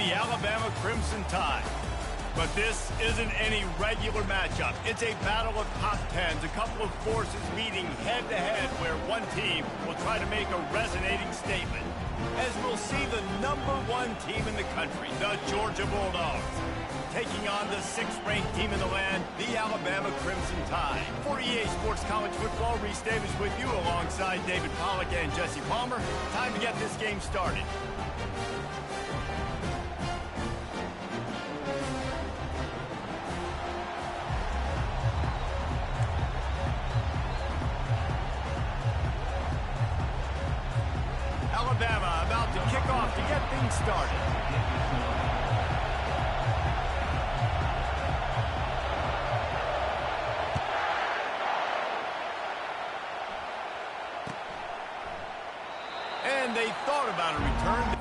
the Alabama Crimson Tide. But this isn't any regular matchup. It's a battle of top tens, a couple of forces meeting head-to-head where one team will try to make a resonating statement. As we'll see the #1 team in the country, the Georgia Bulldogs, taking on the 6th-ranked team in the land, the Alabama Crimson Tide. For EA Sports College Football, Reese Davis with you alongside David Pollack and Jesse Palmer. Time to get this game started. Alabama about to kick off to get things started. And they thought about a return.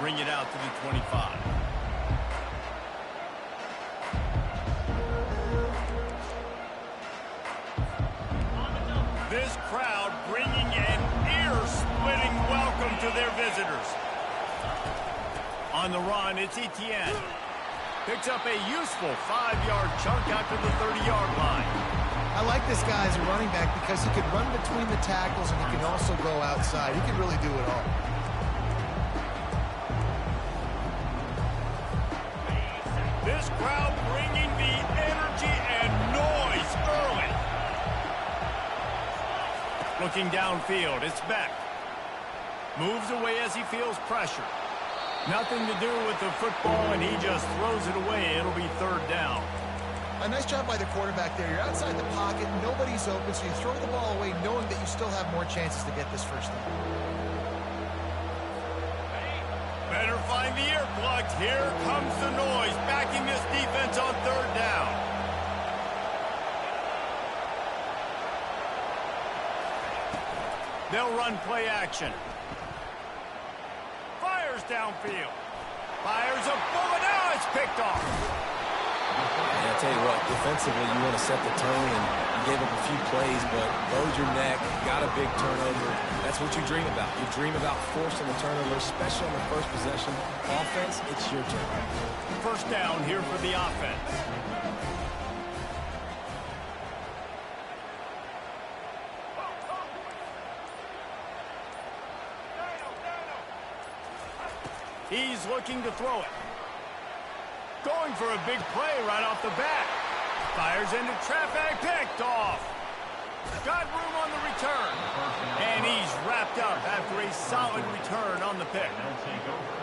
Bring it out to the 25. This crowd bringing an ear-splitting welcome to their visitors. On the run, it's Etienne. Picks up a useful 5-yard chunk out to the 30-yard line. I like this guy as a running back because he can run between the tackles and he can also go outside. He can really do it all. This crowd bringing the energy and noise early. Looking downfield, it's Beck. Moves away as he feels pressure. Nothing to do with the football, and he just throws it away. It'll be 3rd down. A nice job by the quarterback there. You're outside the pocket, nobody's open, so you throw the ball away knowing that you still have more chances to get this first down. Better find the earplugs. Here comes the noise, backing this defense on 3rd down. They'll run play action. Fires downfield. Fires a bullet. Now it's picked off. Yeah, I tell you what, defensively, you want to set the tone, and you gave up a few plays, but bowed your neck, got a big turnover. That's what you dream about. You dream about forcing the turnover, especially on the first possession. Offense, it's your turn. 1st down here for the offense. He's looking to throw it. Going for a big play right off the bat. Fires into traffic, picked off. Got room on the return. And he's wrapped up after a solid return on the pick.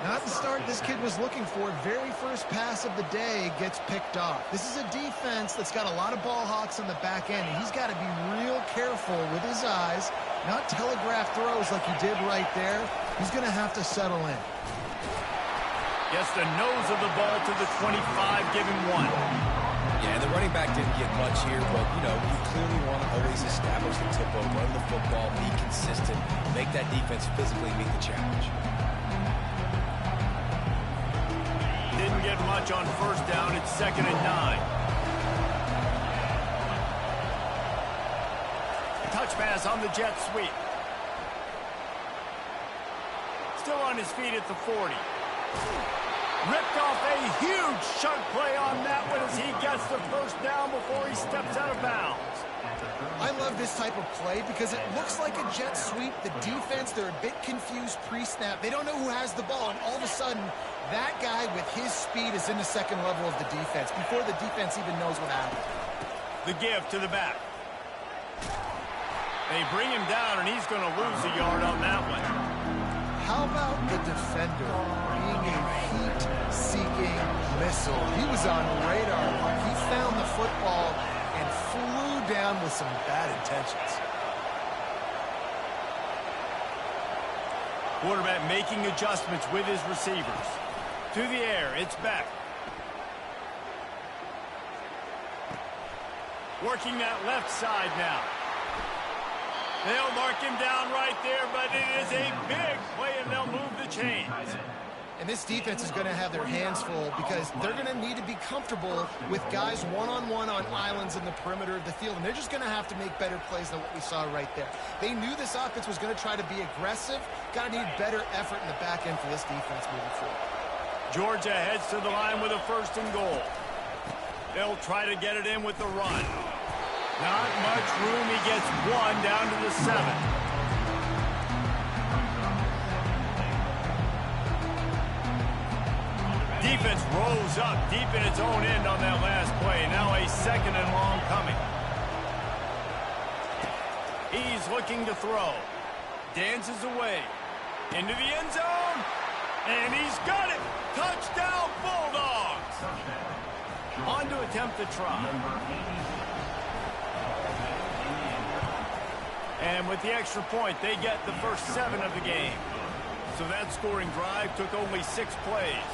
Not the start this kid was looking for. Very first pass of the day gets picked off. This is a defense that's got a lot of ball hawks on the back end, and he's got to be real careful with his eyes, not telegraph throws like he did right there. He's going to have to settle in. Gets the nose of the ball to the 25, give him 1. Yeah, the running back didn't get much here, but, you know, you clearly want to always establish the tempo, run the football, be consistent, make that defense physically meet the challenge. Didn't get much on 1st down. It's 2nd and 9. Touch pass on the jet sweep. Still on his feet at the 40. Ripped off a huge chunk play on that one as he gets the 1st down before he steps out of bounds. I love this type of play because it looks like a jet sweep. The defense, they're a bit confused pre-snap. They don't know who has the ball, and all of a sudden, that guy with his speed is in the 2nd level of the defense before the defense even knows what happened. The give to the back. They bring him down, and he's going to lose a yard on that one. How about the defender being a heat-seeking missile? He was on radar. He found the football and flew down with some bad intentions. Quarterback making adjustments with his receivers. To the air, it's Beck. Working that left side now. They'll mark him down right there, but it is a big play, and they'll move the chains. And this defense is going to have their hands full because they're going to need to be comfortable with guys one-on-one on islands in the perimeter of the field, and they're just going to have to make better plays than what we saw right there. They knew this offense was going to try to be aggressive. Got to need better effort in the back end for this defense moving forward. Georgia heads to the line with a 1st and goal. They'll try to get it in with the run. Not much room. He gets 1 down to the 7. Defense rolls up deep in its own end on that last play. Now a 2nd and long coming. He's looking to throw. Dances away. Into the end zone. And he's got it. Touchdown, Bulldogs. On to attempt the try. And with the extra point, they get the first 7 of the game. So that scoring drive took only 6 plays.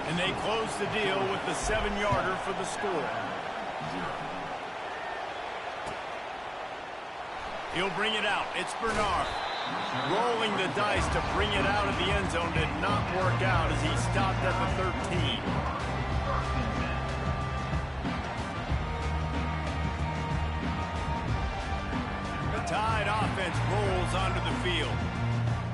And they closed the deal with the 7-yarder for the score. He'll bring it out. It's Bernard. Rolling the dice to bring it out of the end zone did not work out as he stopped at the 13. Tide offense rolls onto the field.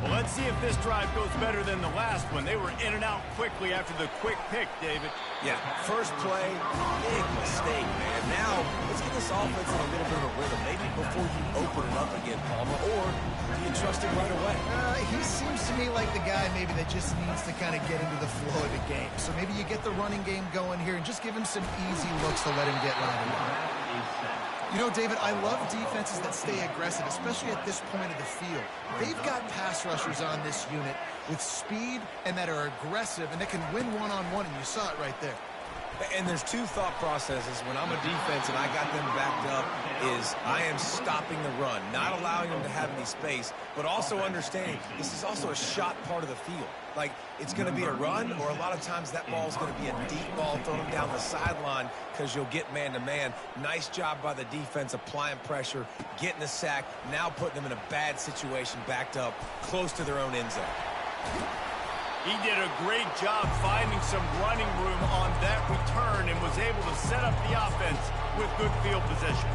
Well, let's see if this drive goes better than the last one. They were in and out quickly after the quick pick, David. Yeah, first play, big mistake, man. Now, let's get this offense in a little bit of a rhythm. Maybe before you open it up again, Palmer, or do you trust him right away? He seems to me like the guy maybe that just needs to kind of get into the flow of the game. So maybe you get the running game going here and just give him some easy looks to let him get routed up. You know, David, I love defenses that stay aggressive, especially at this point of the field. They've got pass rushers on this unit with speed and that are aggressive and that can win one-on-one, and you saw it right there. And there's 2 thought processes when I'm a defense and I got them backed up is I am stopping the run, not allowing them to have any space, but also understanding this is also a shot part of the field. Like, it's going to be a run, or a lot of times that ball is going to be a deep ball thrown down the sideline because you'll get man-to-man. Nice job by the defense applying pressure, getting the sack, now putting them in a bad situation backed up close to their own end zone. He did a great job finding some running room on that return and was able to set up the offense with good field position.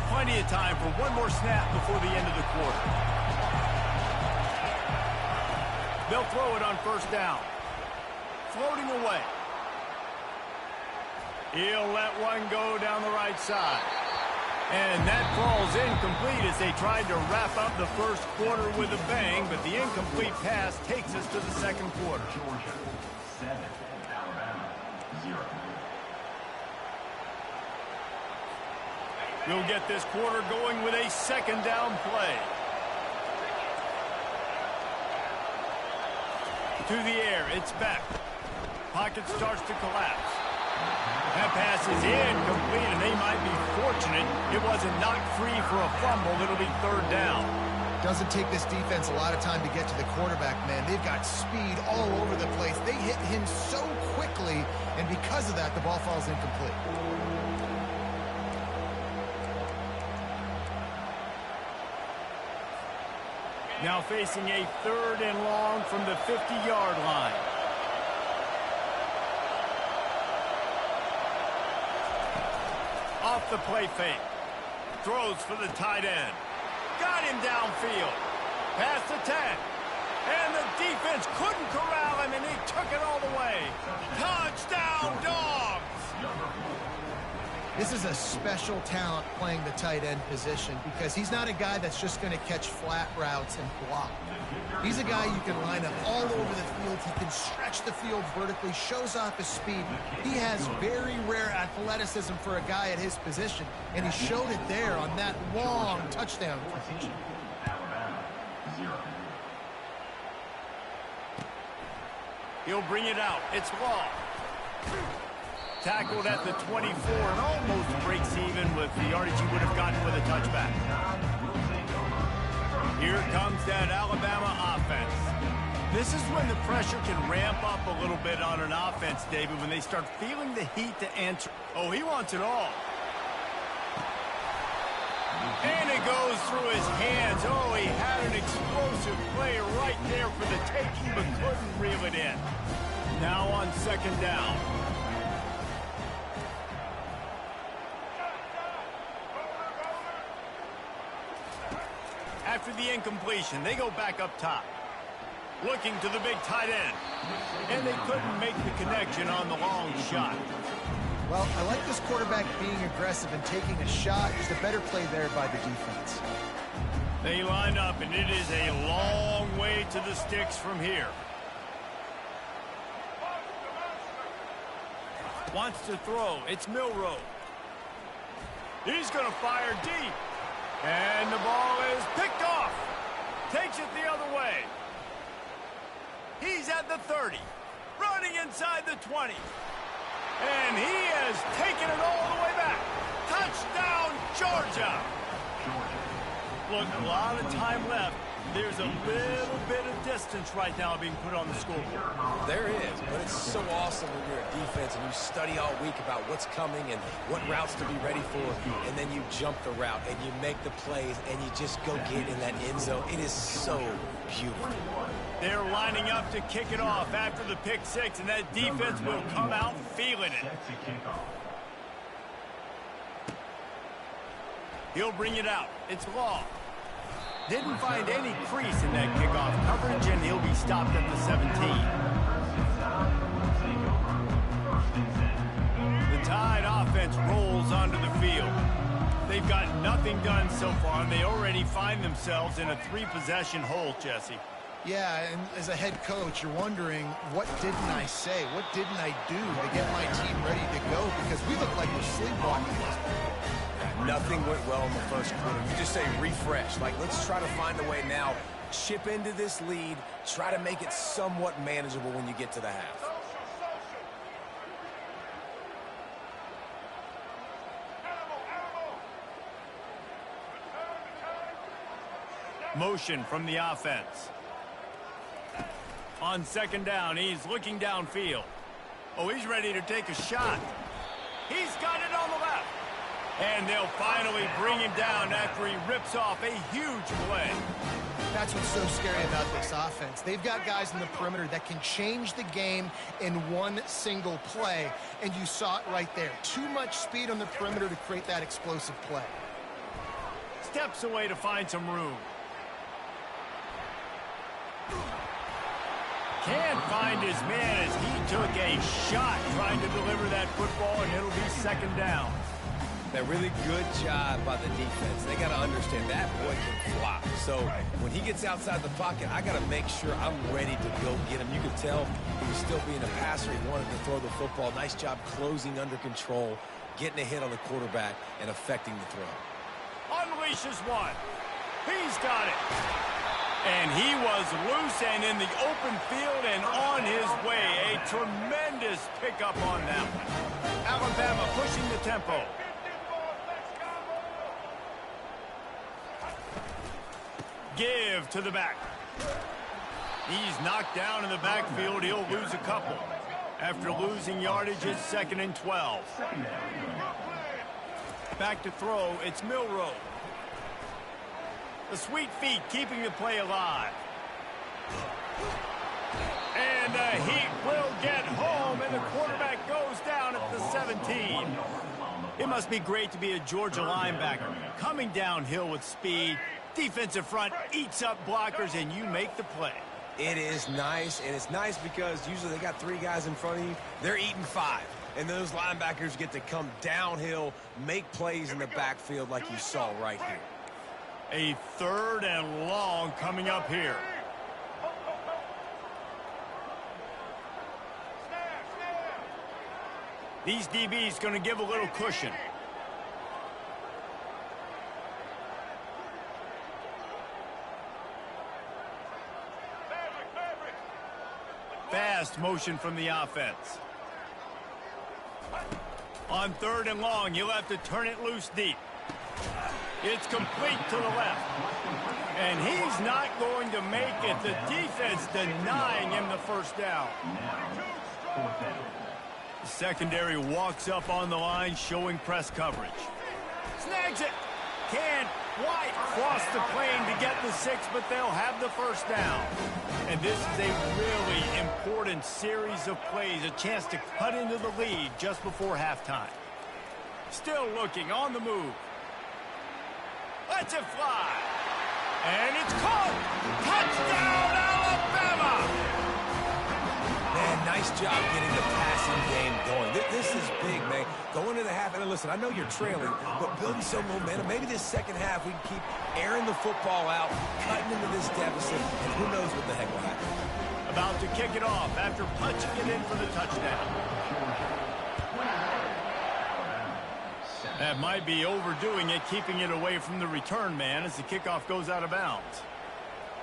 Plenty of time for one more snap before the end of the quarter. They'll throw it on 1st down. Floating away. He'll let one go down the right side. And that falls incomplete as they tried to wrap up the first quarter with a bang, but the incomplete pass takes us to the 2nd quarter. Georgia 7, Alabama 0. We'll get this quarter going with a 2nd down play. To the air, it's Beck. Pocket starts to collapse. That pass is incomplete, and they might be fortunate it wasn't knocked free for a fumble. It'll be 3rd down. Doesn't take this defense a lot of time to get to the quarterback, man. They've got speed all over the place. They hit him so quickly, and because of that, the ball falls incomplete. Now facing a 3rd and long from the 50-yard line. Off the play fake. Throws for the tight end. Got him downfield. Past the 10. And the defense couldn't corral him, and he took it all the way. Touchdown, Dogs! This is a special talent playing the tight end position because he's not a guy that's just going to catch flat routes and block. He's a guy you can line up all over the field. He can stretch the field vertically, shows off his speed. He has very rare athleticism for a guy at his position, and he showed it there on that long touchdown catch. He'll bring it out. It's Law. Tackled at the 24 and almost breaks even with the yardage he would have gotten with a touchback. Here comes that Alabama offense. This is when the pressure can ramp up a little bit on an offense, David, when they start feeling the heat to answer. Oh, he wants it all. And it goes through his hands. Oh, he had an explosive play right there for the taking, but couldn't reel it in. Now on second down. After the incompletion, they go back up top. Looking to the big tight end. And they couldn't make the connection on the long shot. Well, I like this quarterback being aggressive and taking a shot. Just a better play there by the defense. They line up, and it is a long way to the sticks from here. Wants to throw. It's Milroe. He's going to fire deep. And the ball is picked off. Takes it the other way. He's at the 30. Running inside the 20. And he has taken it all the way back. Touchdown, Georgia. Look, a lot of time left. There's a little bit of distance right now being put on the scoreboard. There is, but it's so awesome when you're a defense and you study all week about what's coming and what routes to be ready for, and then you jump the route and you make the plays and you just go get in that end zone. It is so beautiful. They're lining up to kick it off after the pick six, and that defense will come out feeling it. He'll bring it out. It's Law. Didn't find any crease in that kickoff coverage, and he'll be stopped at the 17. The Tide offense rolls onto the field. They've got nothing done so far, and they already find themselves in a three-possession hole, Jesse. Yeah, and as a head coach, you're wondering, what didn't I say? What didn't I do to get my team ready to go? Because we look like we're sleepwalking this. Nothing went well in the first quarter. You just say refresh. Like, let's try to find a way now. Chip into this lead. Try to make it somewhat manageable when you get to the half. Motion from the offense. On second down, he's looking downfield. Oh, he's ready to take a shot. He's got it on the left. And they'll finally bring him down after he rips off a huge play. That's what's so scary about this offense. They've got guys in the perimeter that can change the game in one single play. And you saw it right there. Too much speed on the perimeter to create that explosive play. Steps away to find some room. Can't find his man as he took a shot trying to deliver that football, and it'll be second down. That really good job by the defense. They got to understand that boy can fly. So when he gets outside the pocket, I got to make sure I'm ready to go get him. You could tell he was still being a passer. He wanted to throw the football. Nice job closing under control, getting a hit on the quarterback, and affecting the throw. Unleashes one. He's got it. And he was loose and in the open field and on his way. A tremendous pickup on that one. Alabama pushing the tempo. Give to the back. He's knocked down in the backfield. He'll lose a couple. After losing yardage, it's 2nd and 12. Back to throw. It's Milroe. The sweet feet keeping the play alive. And the Heat will get home, and the quarterback goes down at the 17. It must be great to be a Georgia linebacker. Coming downhill with speed. Defensive front eats up blockers, and you make the play. It is nice, and it's nice because usually they got 3 guys in front of you. They're eating 5. And those linebackers get to come downhill, make plays in the backfield like you saw right here. A 3rd and long coming up here. These DBs going to give a little cushion. Fast motion from the offense. On 3rd and long, you'll have to turn it loose deep. It's complete to the left. And he's not going to make it. The defense denying him the first down. The secondary walks up on the line, showing press coverage. Snags it. Can't quite cross the plane to get the 6, but they'll have the first down. And this is a really important series of plays, a chance to cut into the lead just before halftime. Still looking on the move. Lets it fly. And it's caught. Touchdown, Alabama! Man, nice job getting the passing game going. This is big, man. Going into the half, and listen, I know you're trailing, but building some momentum. Maybe this second half we can keep airing the football out, cutting into this deficit, and who knows what the heck will happen. About to kick it off after punching it in for the touchdown. That might be overdoing it, keeping it away from the return man as the kickoff goes out of bounds.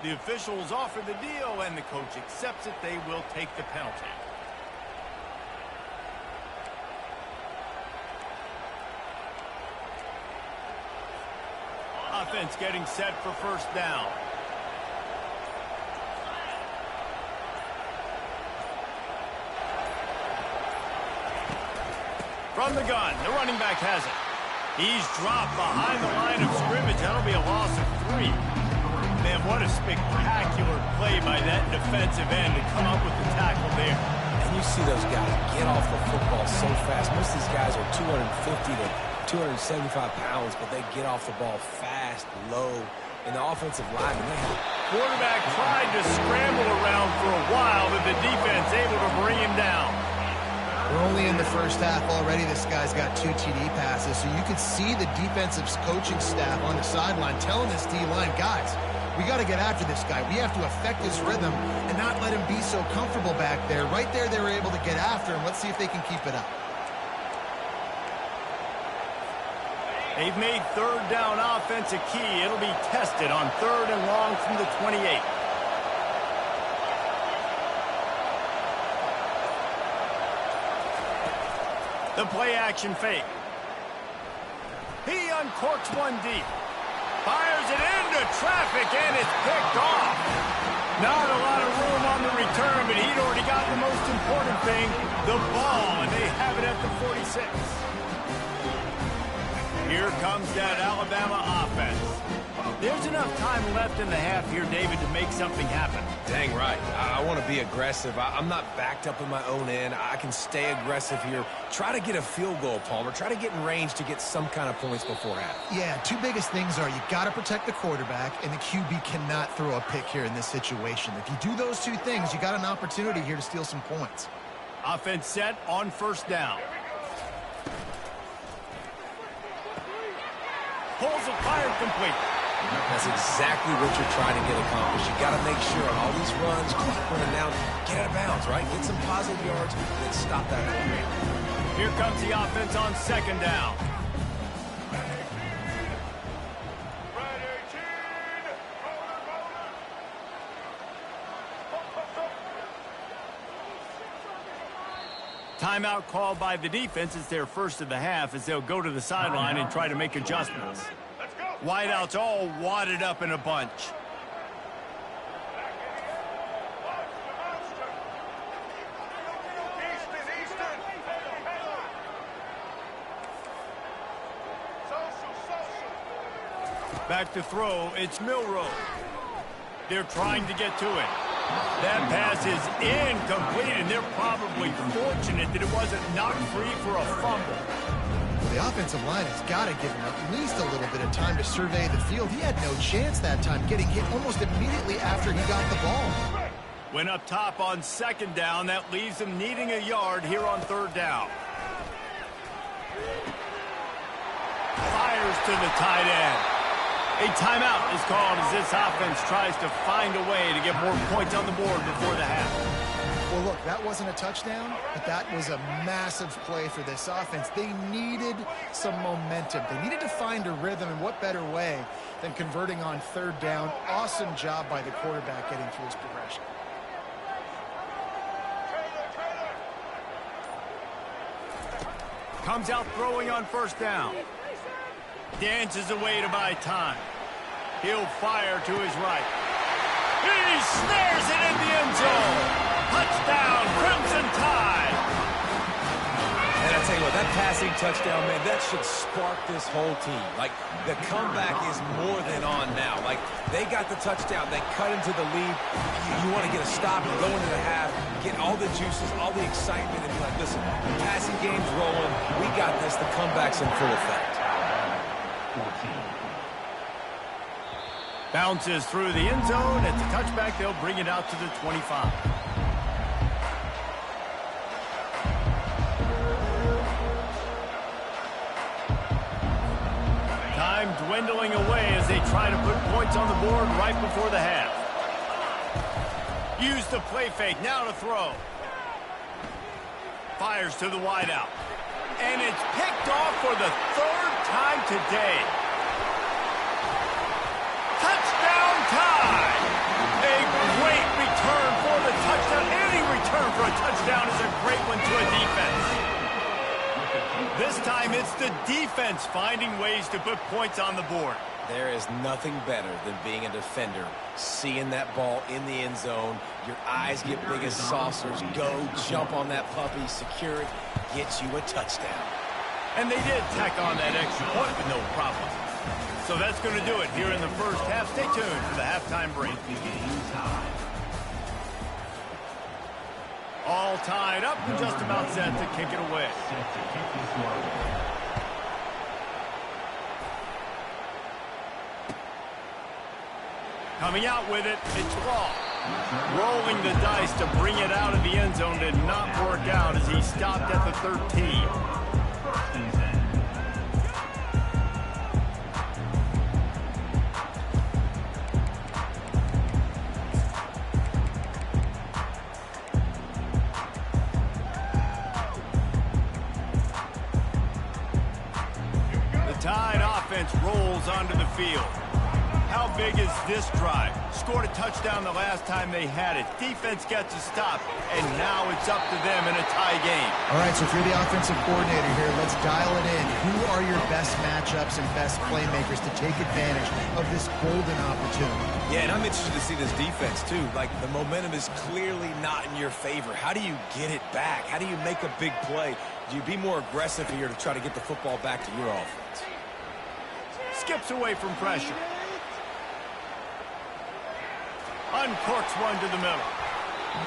The officials offer the deal, and the coach accepts it. They will take the penalty. Offense getting set for first down. From the gun, the running back has it. He's dropped behind the line of scrimmage. That'll be a loss of 3. Man, what a spectacular play by that defensive end to come up with the tackle there. And you see those guys get off the football so fast. Most of these guys are 250 to 275 pounds, but they get off the ball fast, low. And the offensive lineman, they have... Quarterback tried to scramble around for a while, but the defense able to bring him down. We're only in the first half already. This guy's got 2 TD passes, so you could see the defensive coaching staff on the sideline telling this D-line, guys, we got to get after this guy. We have to affect his rhythm and not let him be so comfortable back there. Right there, they were able to get after him. Let's see if they can keep it up. They've made third down offense a key. It'll be tested on 3rd and long from the 28. The play action fake. He uncorks one deep. Fires it into traffic, and it's picked off. Not a lot of room on the return, but he'd already got the most important thing, the ball, and they have it at the 46. Here comes that Alabama offense. There's enough time left in the half here, David, to make something happen. Dang right. I want to be aggressive. I'm not backed up in my own end. I can stay aggressive here. Try to get a field goal, Palmer. Try to get in range to get some kind of points before half. Yeah, 2 biggest things are you got to protect the quarterback, and the QB cannot throw a pick here in this situation. If you do those 2 things, you got an opportunity here to steal some points. Offense set on first down. Pulls it, fired complete. That's exactly what you're trying to get accomplished. You got to make sure on all these runs, clock running down, get out of bounds, right? Get some positive yards and then stop that play. Here comes the offense on second down. Timeout called by the defense. It's their first of the half as they'll go to the sideline and try to make adjustments. Wideouts all wadded up in a bunch. Back to throw, it's Milroe. They're trying to get to it. That pass is incomplete, and they're probably fortunate that it wasn't knocked free for a fumble. The offensive line has got to give him at least a little bit of time to survey the field. He had no chance that time, getting hit almost immediately after he got the ball. Went up top on second down. That leaves him needing a yard here on third down. Fires to the tight end. A timeout is called as this offense tries to find a way to get more points on the board before the half. Well, look, that wasn't a touchdown, but that was a massive play for this offense. They needed some momentum. They needed to find a rhythm, and what better way than converting on third down. Awesome job by the quarterback getting through his progression. Comes out throwing on first down. dances away to buy time. He'll fire to his right. He snares it in the end zone. Touchdown, Crimson Tide. And I tell you what, that passing touchdown, man, that should spark this whole team. Like, the comeback is more than on now. Like, they got the touchdown. They cut into the lead. You want to get a stop and go into the half, get all the juices, all the excitement, and be like, listen, the passing game's rolling. We got this. The comeback's in full effect. 14. Bounces through the end zone. It's a touchback. They'll bring it out to the 25. Time dwindling away as they try to put points on the board right before the half. Use the play fake. Now to throw. Fires to the wideout. And it's picked off for the third time today. Touchdown Tide! A great return for the touchdown. Any return for a touchdown is a great one to a defense. This time it's the defense finding ways to put points on the board. There is nothing better than being a defender, seeing that ball in the end zone, your eyes get big as saucers, go jump on that puppy, secure it, get you a touchdown. And they did tack on that extra point with no problem. So that's going to do it here in the first half. Stay tuned for the halftime break. All tied up and just about set to kick it away. Coming out with it, it's Law. Rolling the dice to bring it out of the end zone did not work out as he stopped at the 13. Tide offense rolls onto the field. How big is this drive? Scored a touchdown the last time they had it. Defense gets a stop, and now it's up to them in a tie game. All right, so if you're the offensive coordinator here, let's dial it in. Who are your best matchups and best playmakers to take advantage of this golden opportunity? Yeah, and I'm interested to see this defense, too. Like, the momentum is clearly not in your favor. How do you get it back? How do you make a big play? Do you be more aggressive here to try to get the football back to your offense? Skips away from pressure. Uncorks one to the middle.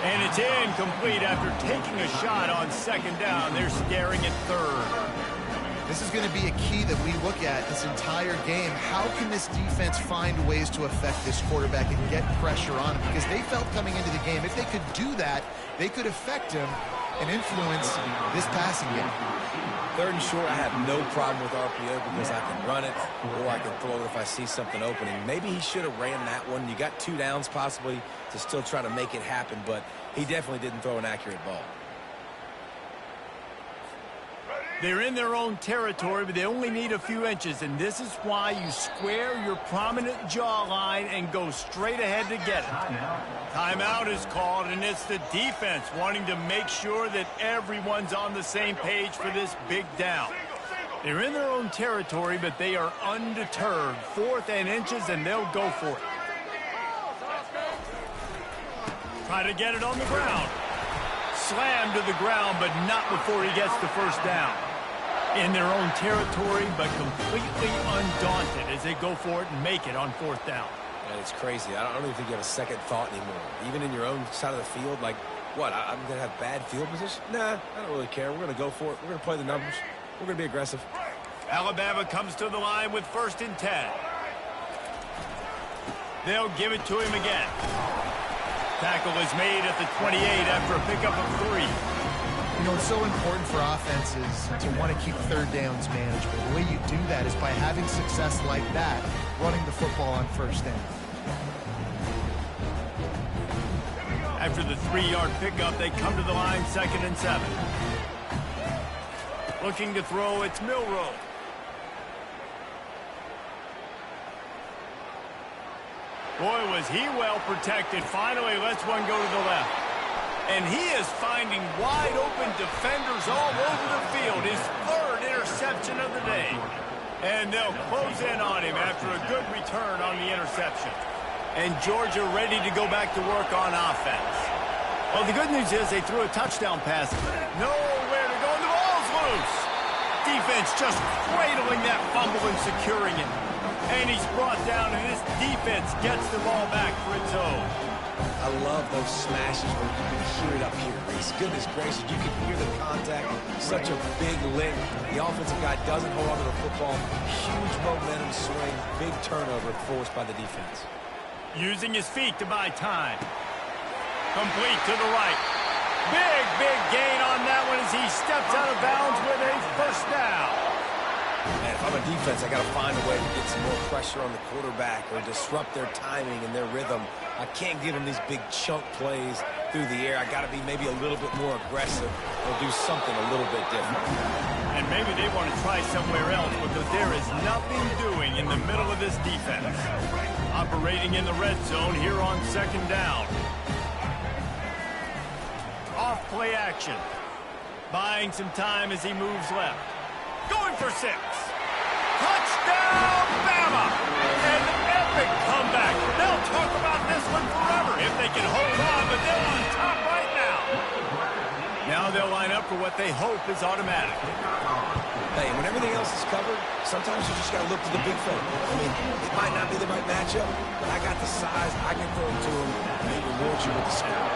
And it's incomplete after taking a shot on second down. They're staring at third. This is going to be a key that we look at this entire game. How can this defense find ways to affect this quarterback and get pressure on him? Because they felt coming into the game, if they could do that, they could affect him and influence this passing game. Third and short, I have no problem with RPO because I can run it or I can throw it if I see something opening. Maybe he should have ran that one. You got 2 downs possibly to still try to make it happen, but he definitely didn't throw an accurate ball. They're in their own territory, but they only need a few inches, and this is why you square your prominent jawline and go straight ahead to get it. Timeout is called, and it's the defense wanting to make sure that everyone's on the same page for this big down. They're in their own territory, but they are undeterred. 4th and inches, and they'll go for it. Try to get it on the ground. Slammed to the ground, but not before he gets the first down. In their own territory, but completely undaunted as they go for it and make it on 4th down. And it's crazy. I don't even think you have a second thought anymore. Even in your own side of the field, like, what, I'm going to have bad field position? Nah, I don't really care. We're going to go for it. We're going to play the numbers. We're going to be aggressive. Alabama comes to the line with 1st and 10. They'll give it to him again. Tackle is made at the 28 after a pickup of 3. You know, it's so important for offenses to want to keep 3rd downs manageable. The way you do that is by having success like that, running the football on 1st down. After the 3-yard pickup, they come to the line 2nd and 7. Looking to throw, it's Milroe. Boy, was he well protected. Finally lets one go to the left. And he is finding wide open defenders all over the field. His 3rd interception of the day. And they'll close in on him after a good return on the interception. And Georgia ready to go back to work on offense. Well, the good news is they threw a touchdown pass. Nowhere to go, and the ball's loose. Defense just cradling that fumble and securing it. And he's brought down, and this defense gets the ball back for its own. I love those smashes where you can hear it up here, Reese. Goodness gracious, you can hear the contact. Such a big lick. The offensive guy doesn't hold on to the football. Huge momentum swing. Big turnover forced by the defense. Using his feet to buy time. Complete to the right. Big gain on that one as he steps out of bounds with a first down. Man, if I'm a defense, I got to find a way to get some more pressure on the quarterback or disrupt their timing and their rhythm. I can't give them these big chunk plays through the air. I got to be maybe a little bit more aggressive or do something a little bit different. And maybe they want to try somewhere else because there is nothing doing in the middle of this defense. Operating in the red zone here on second down. Off play action. Buying some time as he moves left. Going for 6. Touchdown, Bama! An epic comeback. They'll talk about this one forever if they can hold on, but they're on top right now. Now they'll line up for what they hope is automatic. Hey, when everything else is covered, sometimes you just got to look to the big fella. I mean, it might not be the right matchup, but I got the size. I can throw it to him, and he rewards you with the score.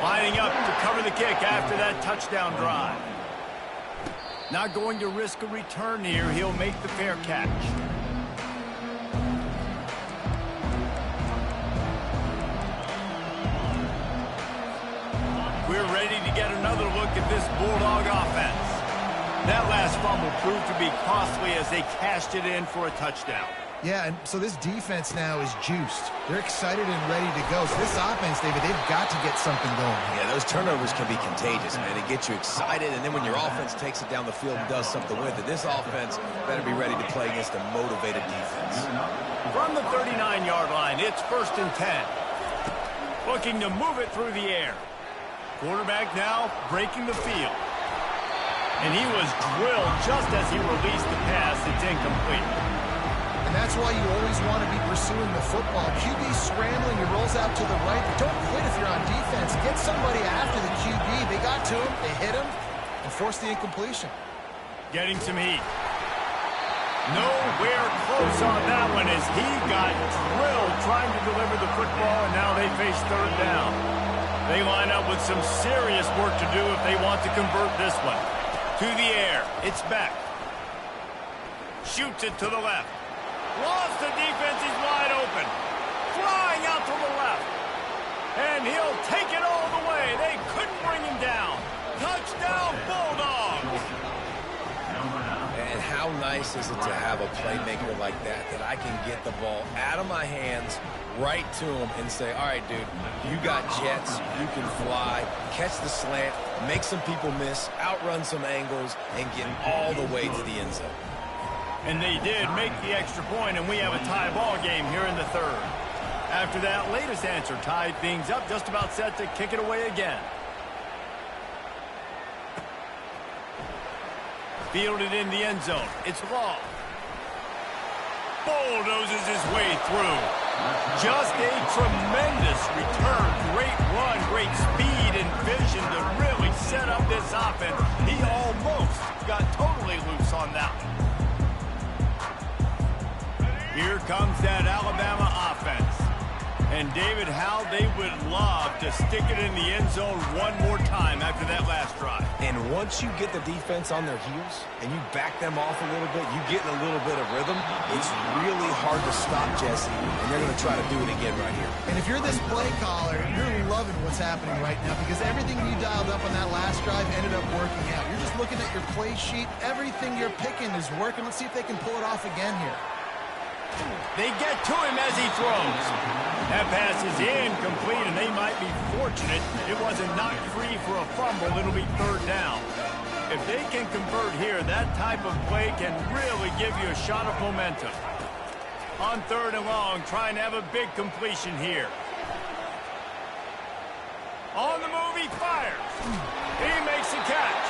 Lining up to cover the kick after that touchdown drive. Not going to risk a return here. He'll make the fair catch. We're ready to get another look at this Bulldog offense. That last fumble proved to be costly as they cashed it in for a touchdown. Yeah, and so this defense now is juiced. They're excited and ready to go. So this offense, David, they've got to get something going. Yeah, those turnovers can be contagious, man. They get you excited, and then when your offense takes it down the field and does something with it, this offense better be ready to play against a motivated defense. From the 39-yard line, it's 1st and 10. Looking to move it through the air. Quarterback now breaking the field. And he was drilled just as he released the pass. It's incomplete. And that's why you always want to be pursuing the football. QB scrambling, he rolls out to the right. But don't quit if you're on defense. Get somebody after the QB. They got to him, they hit him, and forced the incompletion. Getting some heat. Nowhere close on that one as he got drilled trying to deliver the football, and now they face 3rd down. They line up with some serious work to do if they want to convert this one. To the air. It's Beck. Shoots it to the left. Lost the defense. He's wide open. Flying out to the left. And he'll take it all the way. They couldn't bring him down. Touchdown, Bulldogs. And how nice is it to have a playmaker like that I can get the ball out of my hands right to him and say, all right, dude, you got jets, you can fly, catch the slant, make some people miss, outrun some angles, and get all the way to the end zone. And they did make the extra point, and we have a tie ball game here in the 3rd. After that latest answer tied things up, just about set to kick it away again. Fielded in the end zone. It's Law. Bulldozes his way through. Just a tremendous return. Great run, great speed and vision to really set up this offense. He almost got totally loose on that one. Here comes that Alabama offense. And David, how they would love to stick it in the end zone one more time after that last drive. And once you get the defense on their heels and you back them off a little bit, you get in a little bit of rhythm, it's really hard to stop Jesse, and they're going to try to do it again right here. And if you're this play caller, you're loving what's happening right now because everything you dialed up on that last drive ended up working out. You're just looking at your play sheet. Everything you're picking is working. Let's see if they can pull it off again here. They get to him as he throws. That pass is incomplete, and they might be fortunate it wasn't knocked free for a fumble. It'll be 3rd down. If they can convert here, that type of play can really give you a shot of momentum. On 3rd and long, trying to have a big completion here. On the move, he fires. He makes the catch.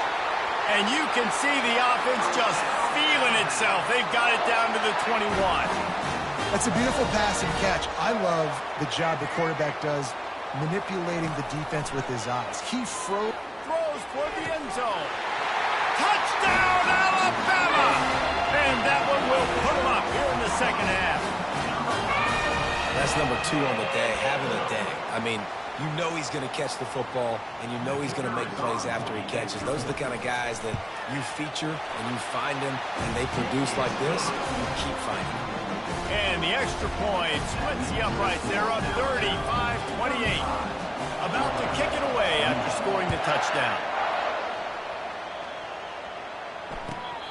And you can see the offense just feeling itself. They've got it down to the 21. That's a beautiful pass and catch. I love the job the quarterback does manipulating the defense with his eyes. He throws toward the end zone. Touchdown, Alabama! And that one will put them up here in the second half. That's number 2 on the day, having a day. I mean, you know he's going to catch the football, and you know he's going to make plays after he catches. Those are the kind of guys that you feature and you find them, and they produce like this, you keep finding them. And the extra point splits the uprights. They're up 35-28. About to kick it away after scoring the touchdown.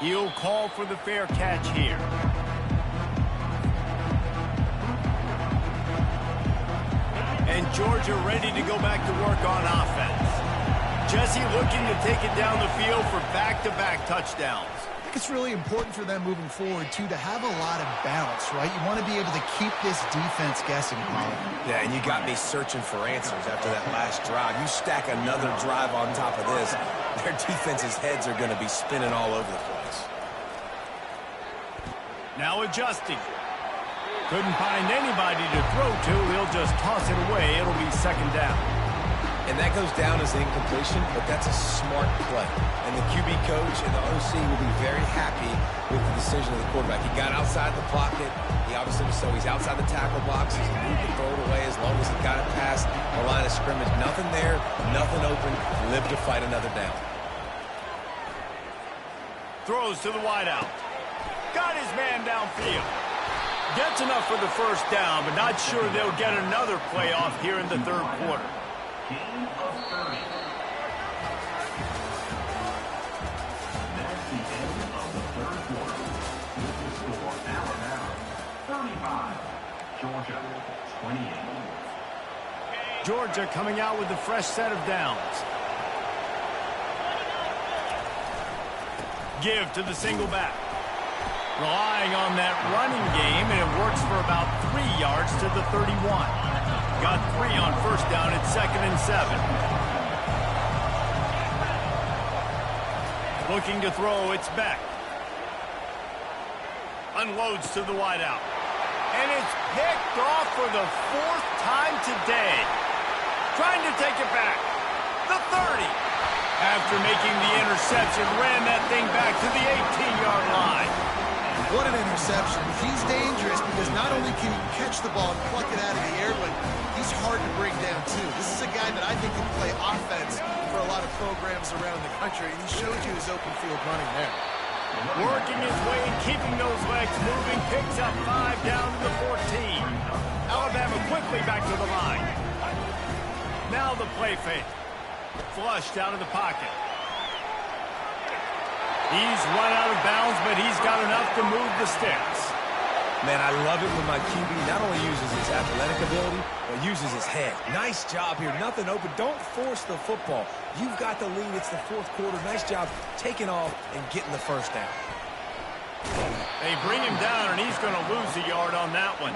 He'll call for the fair catch here. And Georgia ready to go back to work on offense. Jesse looking to take it down the field for back-to-back touchdowns. I think it's really important for them moving forward, too, to have a lot of balance, right? You want to be able to keep this defense guessing, Colin. Yeah, and you got me searching for answers after that last drive. You stack another drive on top of this, their defense's heads are going to be spinning all over the place. Now adjusting. Couldn't find anybody to throw to. He'll just toss it away. It'll be second down. And that goes down as incompletion, but that's a smart play. And the QB coach and the OC will be very happy with the decision of the quarterback. He got outside the pocket. He obviously, so he's outside the tackle box. He can throw it away as long as he got it past the line of scrimmage. Nothing there, nothing open. Live to fight another down. Throws to the wideout. Got his man downfield. Gets enough for the first down, but not sure they'll get another play off here in the third quarter. Gain of 30. That's the end of the third quarter. With the score, Alabama 35, Georgia 28. Georgia coming out with a fresh set of downs. Give to the single back. Relying on that running game, and it works for about 3 yards to the 31. Got 3 on first down at 2nd and 7. Looking to throw, it's Beck. Unloads to the wideout. And it's picked off for the 4th time today. Trying to take it back. The 30. After making the interception, ran that thing back to the 18-yard line. What an interception. He's dangerous because not only can he catch the ball and pluck it out of the air, but he's hard to bring down, too. This is a guy that I think can play offense for a lot of programs around the country, and he showed you his open field running there. Working his way and keeping those legs moving, picks up 5 down to the 14. Alabama quickly back to the line. Now the play fake. Flushed out of the pocket. He's run out of bounds, but he's got enough to move the sticks. Man, I love it when my QB not only uses his athletic ability, but uses his head. Nice job here. Nothing open. Don't force the football. You've got the lead. It's the 4th quarter. Nice job taking off and getting the first down. They bring him down, and he's going to lose a yard on that one.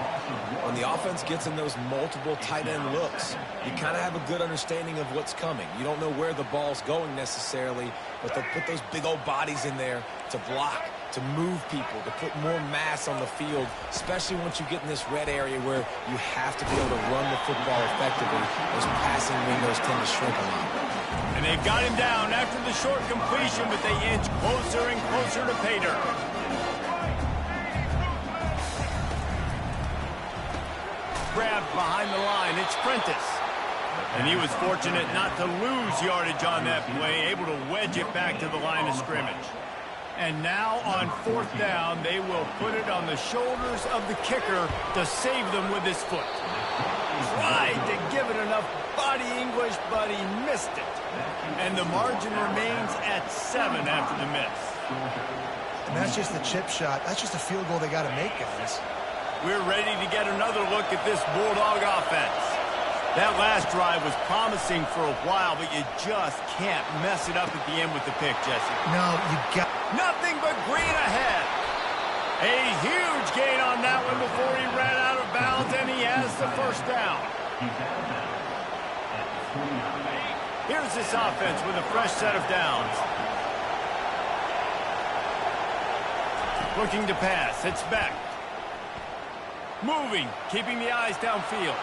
When the offense gets in those multiple tight end looks, you kind of have a good understanding of what's coming. You don't know where the ball's going necessarily, but they'll put those big old bodies in there to block, to move people, to put more mass on the field, especially once you get in this red area where you have to be able to run the football effectively. Those passing windows tend to shrink a lot. And they've got him down after the short completion, but they inch closer and closer to pay dirt. Grabbed behind the line, it's Prentice. And he was fortunate not to lose yardage on that play, able to wedge it back to the line of scrimmage. And now on 4th down, they will put it on the shoulders of the kicker to save them with his foot. Tried to give it enough body English, but he missed it. And the margin remains at 7 after the miss. And that's just the chip shot. That's just a field goal they got to make, guys. We're ready to get another look at this Bulldog offense. That last drive was promising for a while, but you just can't mess it up at the end with the pick, Jesse. No, you got... Nothing but green ahead. A huge gain on that one before he ran out of bounds, and he has the first down. Here's this offense with a fresh set of downs. Looking to pass. It's back. Moving. Keeping the eyes downfield.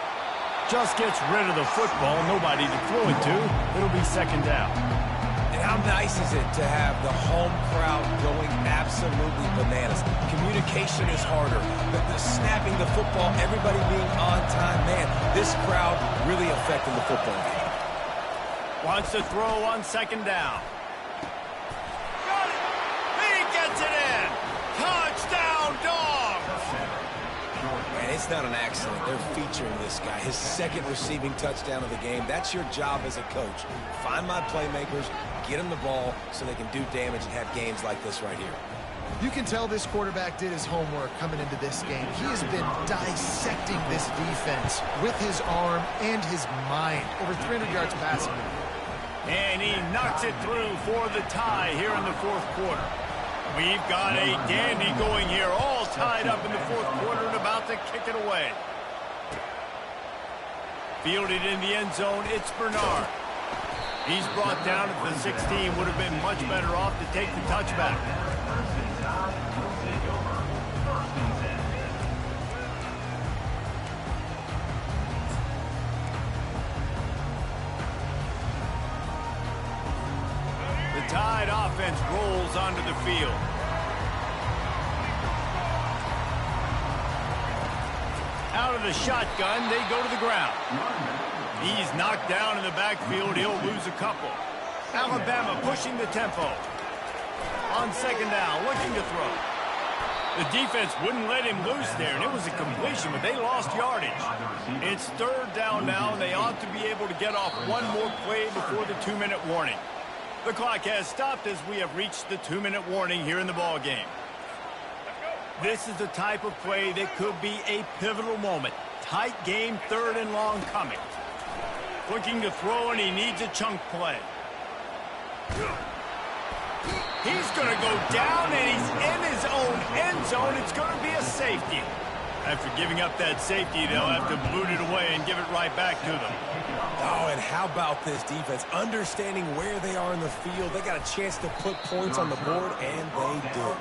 Just gets rid of the football. Nobody to throw it to. It'll be second down. And how nice is it to have the home crowd going absolutely bananas? Communication is harder. The snapping the football, everybody being on time. Man, this crowd really affecting the football game. Wants to throw on second down. Got it. He gets it in. Touchdown, Dog. And it's not an accident. They're featuring this guy. His second receiving touchdown of the game. That's your job as a coach. Find my playmakers, get them the ball so they can do damage and have games like this right here. You can tell this quarterback did his homework coming into this game. He has been dissecting this defense with his arm and his mind. Over 300 yards passing. And he knocks it through for the tie here in the fourth quarter. We've got a dandy going here, all tied up in the fourth quarter and about to kick it away. Fielded in the end zone, it's Bernard. He's brought down at the 16, would have been much better off to take the touchback. The Tide offense rolls onto the field. Out of the shotgun, they go to the ground. He's knocked down in the backfield. He'll lose a couple. Alabama pushing the tempo. On second down, looking to throw. The defense wouldn't let him loose there, and it was a completion, but they lost yardage. It's third down now, and they ought to be able to get off one more play before the 2-minute warning. The clock has stopped as we have reached the 2-minute warning here in the ball game. This is the type of play that could be a pivotal moment. Tight game, third and long coming. Looking to throw, and he needs a chunk play. He's going to go down, and he's in his own end zone. It's going to be a safety. After giving up that safety, they'll have to boot it away and give it right back to them. Oh, and how about this defense? Understanding where they are in the field. They got a chance to put points on the board, and they did.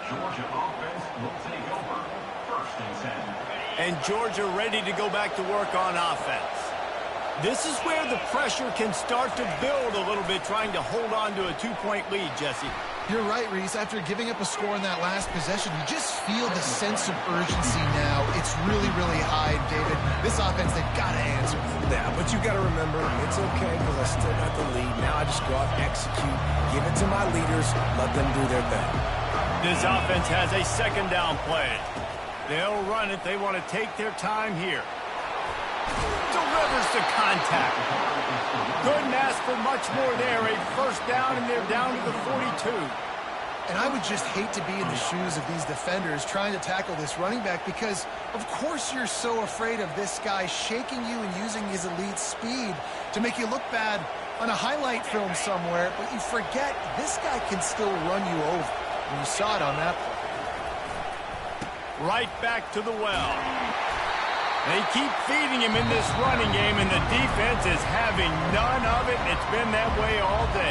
Georgia offense will take over. First and 10. And Georgia ready to go back to work on offense. This is where the pressure can start to build a little bit, trying to hold on to a 2-point lead, Jesse. You're right, Reese. After giving up a score in that last possession, you just feel the sense of urgency now. It's really, really high, David. This offense, they've got to answer. Yeah, but you got to remember, it's okay because I still got the lead. Now I just go out and execute, give it to my leaders, let them do their thing. This offense has a second down play. They'll run it. They want to take their time here. Delivers the contact. Couldn't ask for much more there. A first down, and they're down to the 42. And I would just hate to be in the shoes of these defenders trying to tackle this running back because, of course, you're so afraid of this guy shaking you and using his elite speed to make you look bad on a highlight film somewhere, but you forget this guy can still run you over. And you saw it on that play. Right back to the well. They keep feeding him in this running game, and the defense is having none of it, and it's been that way all day.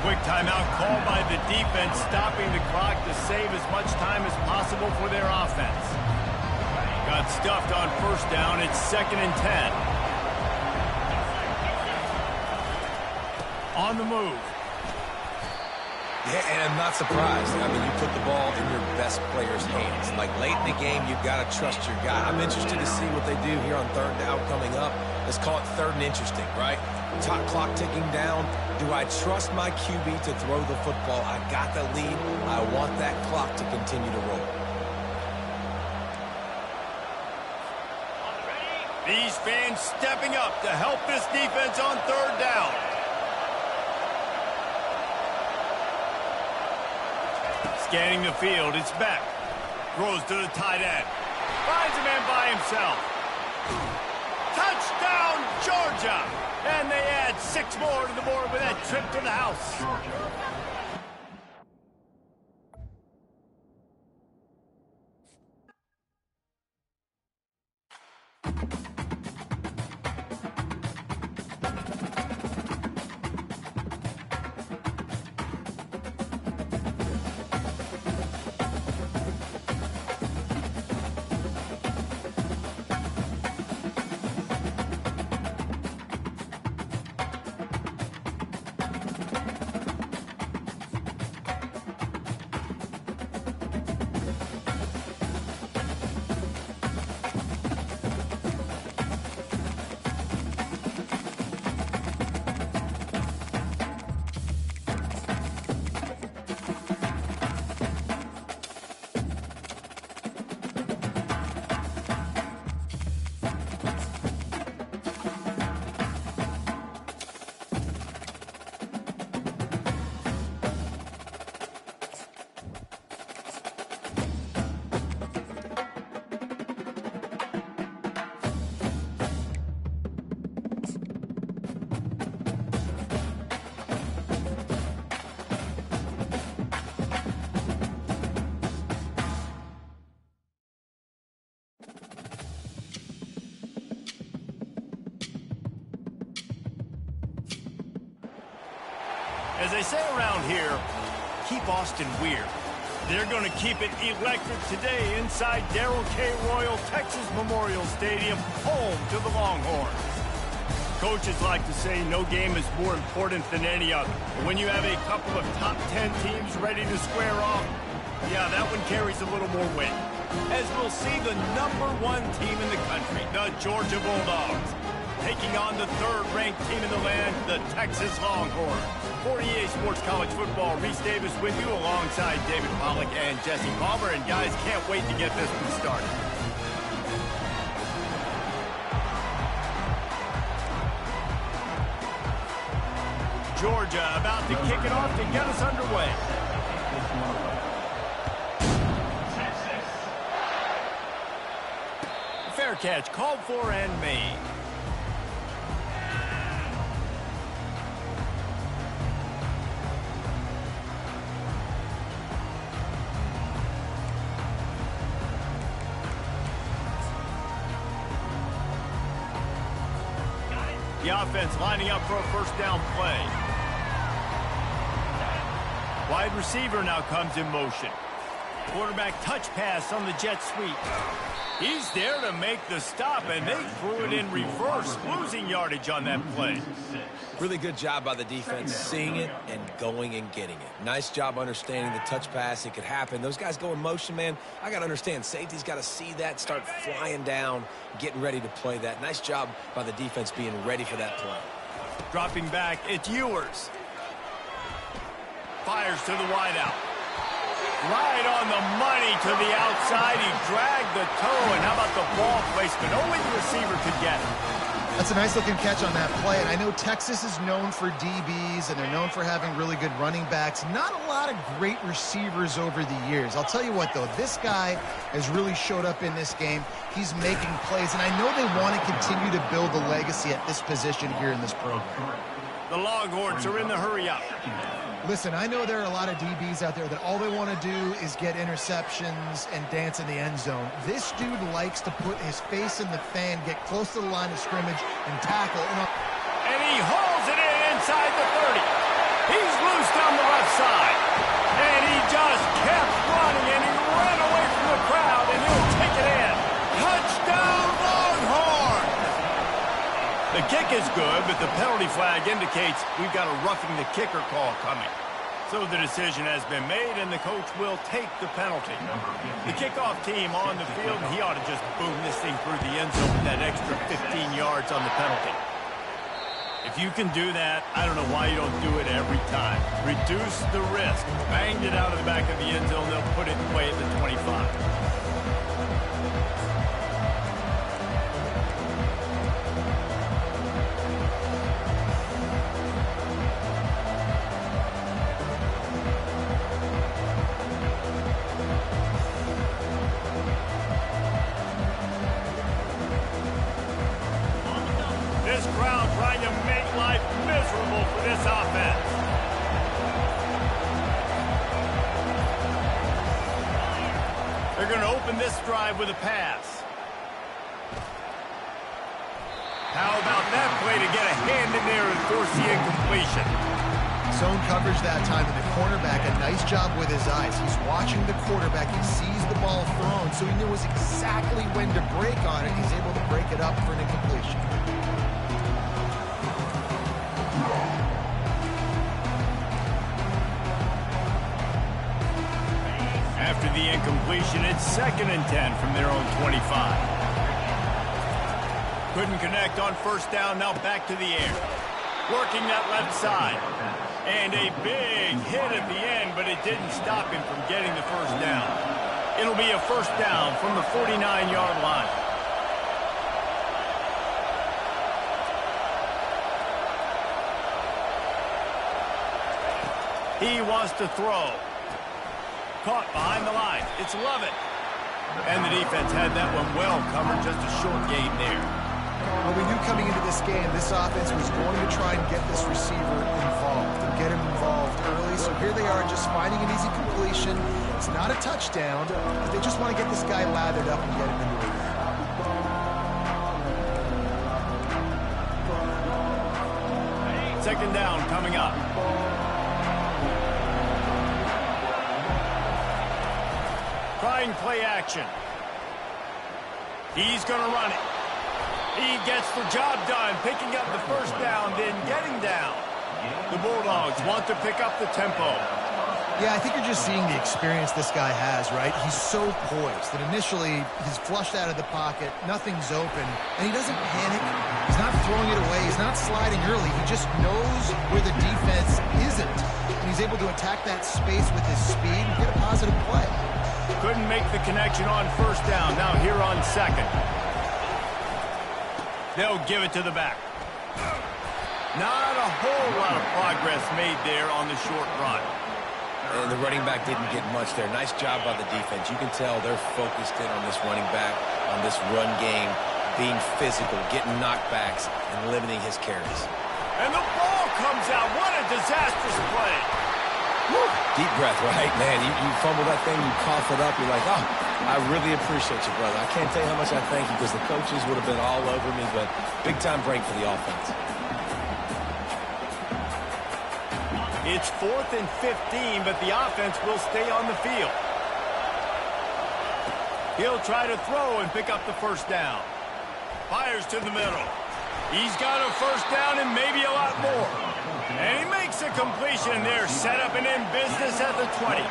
Quick timeout called by the defense, stopping the clock to save as much time as possible for their offense. Got stuffed on first down. It's second and 10. On the move. Yeah, and I'm not surprised. I mean, you put the ball in your best player's hands. Like, late in the game, you've got to trust your guy. I'm interested to see what they do here on third down coming up. Let's call it third and interesting, right? Top clock ticking down. Do I trust my QB to throw the football? I got the lead. I want that clock to continue to roll. These fans stepping up to help this defense on third down. Scanning the field, it's back. Throws to the tight end. Finds a man by himself. Touchdown, Georgia! And they add 6 more to the board with that trip to the house. As they say around here, keep Austin weird. They're going to keep it electric today inside Darrell K. Royal Texas Memorial Stadium, home to the Longhorns. Coaches like to say no game is more important than any other. But when you have a couple of top 10 teams ready to square off, yeah, that one carries a little more weight. As we'll see the #1 team in the country, the Georgia Bulldogs, taking on the third-ranked team in the land, the Texas Longhorns. For EA Sports College Football, Reese Davis with you alongside David Pollack and Jesse Palmer. And guys, can't wait to get this one started. Georgia about to kick it off to get us underway. Fair catch called for and made. The offense lining up for a first down play. Wide receiver now comes in motion. Quarterback touch pass on the jet sweep. He's there to make the stop, and they threw it in reverse, losing yardage on that play. Really good job by the defense seeing it and going and getting it. Nice job understanding the touch pass. It could happen. Those guys go in motion, man. I got to understand. Safety's got to see that, start flying down, getting ready to play that. Nice job by the defense being ready for that play. Dropping back, it's Ewers. Fires to the wideout. Right on the money to the outside. He dragged the toe, and how about the ball placement? Only the receiver could get it. That's a nice-looking catch on that play, and I know Texas is known for DBs, and they're known for having really good running backs. Not a lot of great receivers over the years. I'll tell you what, though, this guy has really showed up in this game. He's making plays, and I know they want to continue to build a legacy at this position here in this program. The Longhorns are in the hurry-up. Listen, I know there are a lot of DBs out there that all they want to do is get interceptions and dance in the end zone. This dude likes to put his face in the fan, get close to the line of scrimmage, and tackle. And he hauls it in inside the 30. He's loose down the left side. And he just kept running, and he ran away from the crowd, and he'll take it in. Touchdown, Longhorns! The kick is good, but the penalty flag indicates we've got a roughing the kicker call coming. So the decision has been made, and the coach will take the penalty. The kickoff team on the field, he ought to just boom this thing through the end zone with that extra 15 yards on the penalty. If you can do that, I don't know why you don't do it every time. Reduce the risk. Banged it out of the back of the end zone, they'll put it away at the 25. This crowd trying to make life miserable for this offense. They're going to open this drive with a pass. How about that play to get a hand in there and force the incompletion? Zone coverage that time, and the cornerback, a nice job with his eyes. He's watching the quarterback. He sees the ball thrown, so he knows exactly when to break on it. He's able to break it up for an incompletion. After the incompletion, it's 2nd and 10 from their own 25. Couldn't connect on first down, now back to the air. Working that left side. And a big hit at the end, but it didn't stop him from getting the first down. It'll be a first down from the 49-yard line. He wants to throw. Caught behind the line. It's Lovett. And the defense had that one well covered. Just a short gain there. Well, we knew coming into this game, this offense was going to try and get this receiver involved and get him involved early. So here they are just finding an easy completion. It's not a touchdown, but they just want to get this guy lathered up and get him into the game. 2nd down coming up. Trying play action. He's going to run it. He gets the job done, picking up the first down, then getting down. The Bulldogs want to pick up the tempo. Yeah, I think you're just seeing the experience this guy has, right? He's so poised that initially he's flushed out of the pocket, nothing's open, and he doesn't panic. He's not throwing it away. He's not sliding early. He just knows where the defense isn't, and he's able to attack that space with his speed and get a positive play. Couldn't make the connection on first down. Now here on second. They'll give it to the back. Not a whole lot of progress made there on the short run. And the running back didn't get much there. Nice job by the defense. You can tell they're focused in on this running back, on this run game, being physical, getting knockbacks, and limiting his carries. And the ball comes out. What a disastrous play. Woo. Deep breath, right, man? You fumble that thing, you cough it up, you're like, oh, I really appreciate you, brother. I can't tell you how much I thank you because the coaches would have been all over me, but big-time break for the offense. It's 4th and 15, but the offense will stay on the field. He'll try to throw and pick up the first down. Fires to the middle. He's got a first down and maybe a lot more. And he makes a completion there, set up and in business at the 20.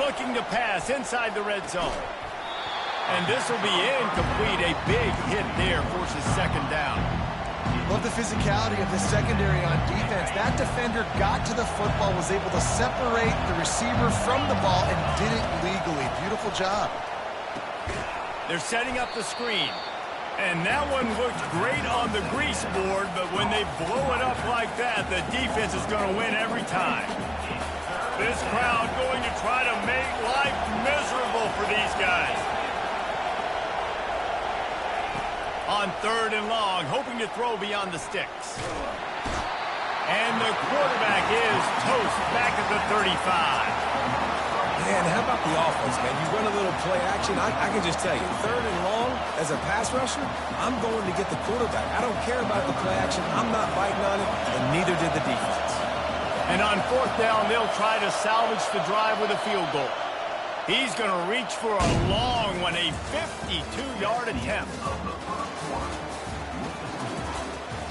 Looking to pass inside the red zone. And this will be incomplete. A big hit there forces second down. Love the physicality of the secondary on defense. That defender got to the football, was able to separate the receiver from the ball, and did it legally. Beautiful job. They're setting up the screen. And that one looked great on the grease board, but when they blow it up like that, the defense is going to win every time. This crowd going to try to make life miserable for these guys. On 3rd and long, hoping to throw beyond the sticks. And the quarterback is toast back at the 35. Man, how about the offense, man? You run a little play action. I can just tell you, 3rd and long, as a pass rusher, I'm going to get the quarterback. I don't care about the play action. I'm not biting on it, and neither did the defense. And on 4th down, they'll try to salvage the drive with a field goal. He's going to reach for a long one, a 52-yard attempt.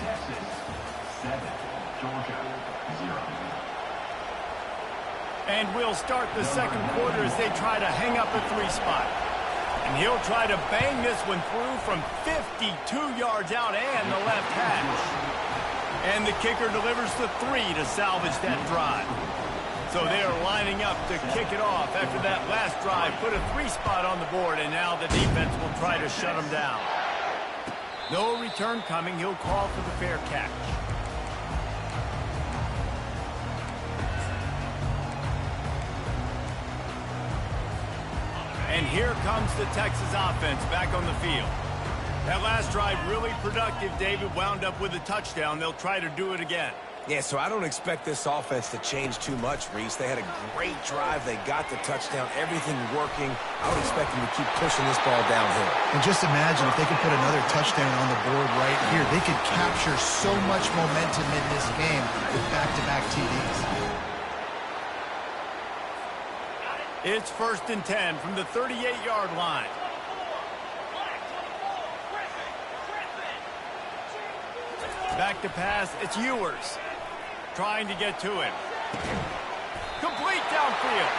Texas 7, Georgia 0. And we'll start the second quarter as they try to hang up a 3 spot. And he'll try to bang this one through from 52 yards out and the left hash. And the kicker delivers the 3 to salvage that drive. So they're lining up to kick it off after that last drive. Put a 3 spot on the board, and now the defense will try to shut them down. No return coming. He'll call for the fair catch. And here comes the Texas offense back on the field. That last drive really productive. David wound up with a touchdown. They'll try to do it again. Yeah, so I don't expect this offense to change too much, Reese. They had a great drive. They got the touchdown. Everything working. I would expect them to keep pushing this ball downhill. And just imagine if they could put another touchdown on the board right here. They could capture so much momentum in this game with back-to-back TDs. It's 1st and 10 from the 38-yard line. Back to pass, it's Ewers. Trying to get to him. Complete downfield.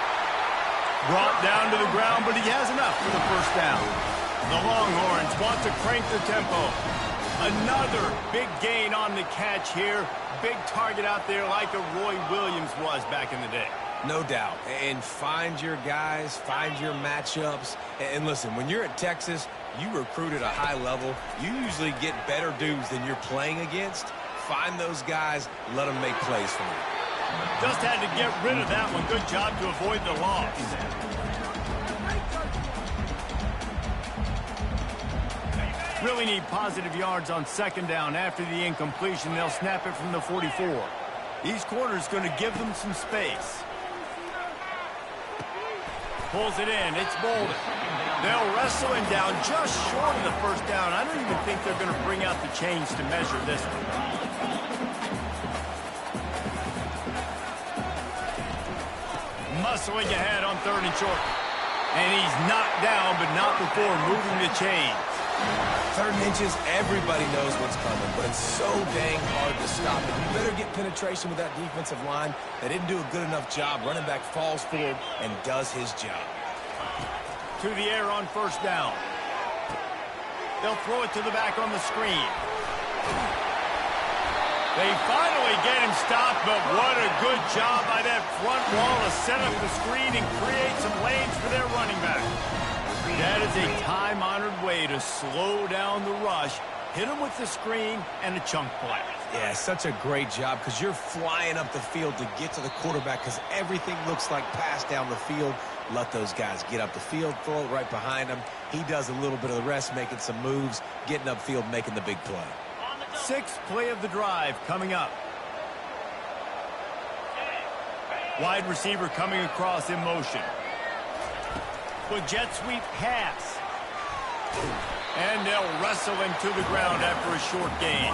Brought down to the ground, but he has enough for the first down. The Longhorns want to crank the tempo. Another big gain on the catch here. Big target out there like a Roy Williams was back in the day. No doubt. And find your guys, find your matchups. And listen, when you're at Texas, you recruit at a high level. You usually get better dudes than you're playing against. Find those guys, let them make plays for you. Just had to get rid of that one. Good job to avoid the loss. Really need positive yards on 2nd down. After the incompletion, they'll snap it from the 44. These corners going to give them some space. Pulls it in. It's Bolden. They'll wrestle him down just short of the first down. I don't even think they're going to bring out the chains to measure this one. wrestling ahead on 3rd and short. And he's knocked down, but not before moving the chains. 3rd and inches, everybody knows what's coming, but it's so dang hard to stop it. You better get penetration with that defensive line. They didn't do a good enough job. Running back falls forward and does his job. To the air on 1st down. They'll throw it to the back on the screen. They finally get him stopped, but what a good job by that front wall to set up the screen and create some lanes for their running back. That is a time-honored way to slow down the rush, hit him with the screen, and a chunk play. Yeah, such a great job because you're flying up the field to get to the quarterback because everything looks like pass down the field. Let those guys get up the field, throw it right behind him. He does a little bit of the rest, making some moves, getting upfield, making the big play. 6th play of the drive coming up. Wide receiver coming across in motion. With jet sweep pass. And they'll wrestle him to the ground after a short gain.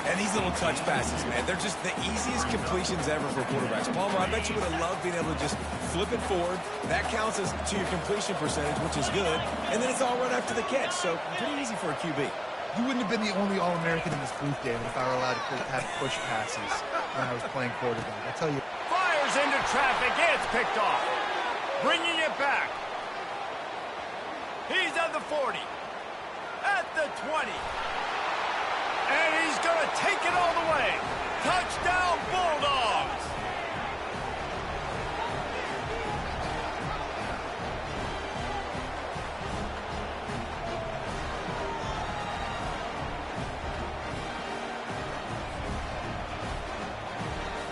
And these little touch passes, man, they're just the easiest completions ever for quarterbacks. Palmer, I bet you would have loved being able to just flip it forward. That counts as to your completion percentage, which is good. And then it's all run after the catch, so pretty easy for a QB. You wouldn't have been the only All-American in this booth, David, if I were allowed to have push passes when I was playing quarterback. I tell you. Fires into traffic. It's picked off. Bringing it back. He's at the 40. At the 20. And he's going to take it all the way. Touchdown, Bulldogs.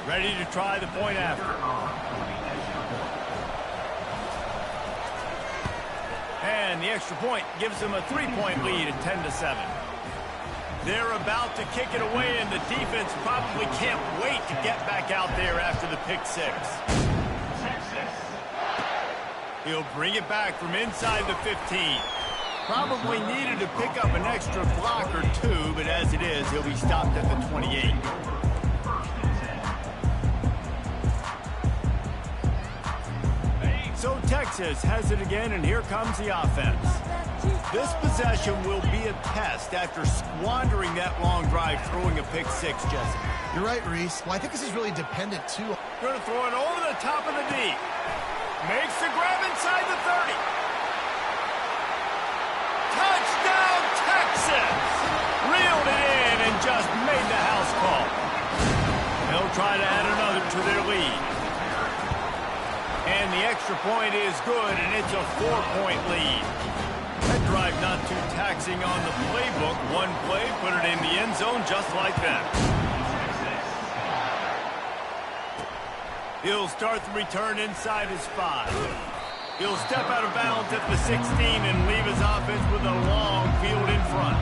Ready to try the point after. And the extra point gives them a 3-point lead at 10-7. They're about to kick it away, and the defense probably can't wait to get back out there after the pick 6. He'll bring it back from inside the 15. Probably needed to pick up an extra block or 2, but as it is, he'll be stopped at the 28. So Texas has it again, and here comes the offense. This possession will be a test after squandering that long drive, throwing a pick 6, Jesse. You're right, Reese. Well, I think this is really dependent, too. Going to throw it over the top of the D. Makes the grab inside the 30. Touchdown, Texas! Reeled it in and just made the house call. They'll try to add another to their lead. And the extra point is good, and it's a 4-point lead. That drive not too taxing on the playbook. One play, put it in the end zone just like that. He'll start the return inside his 5. He'll step out of bounds at the 16 and leave his offense with a long field in front.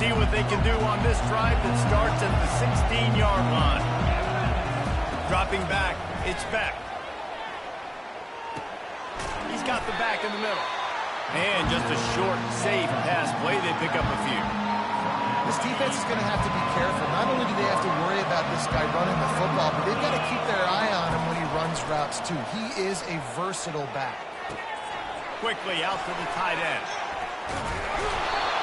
See what they can do on this drive that starts at the 16-yard line. Dropping back, it's Beck. He's got the back in the middle. And just a short, safe pass play. They pick up a few. This defense is going to have to be careful. Not only do they have to worry about this guy running the football, but they've got to keep their eye on him when he runs routes, too. He is a versatile back. Quickly out to the tight end.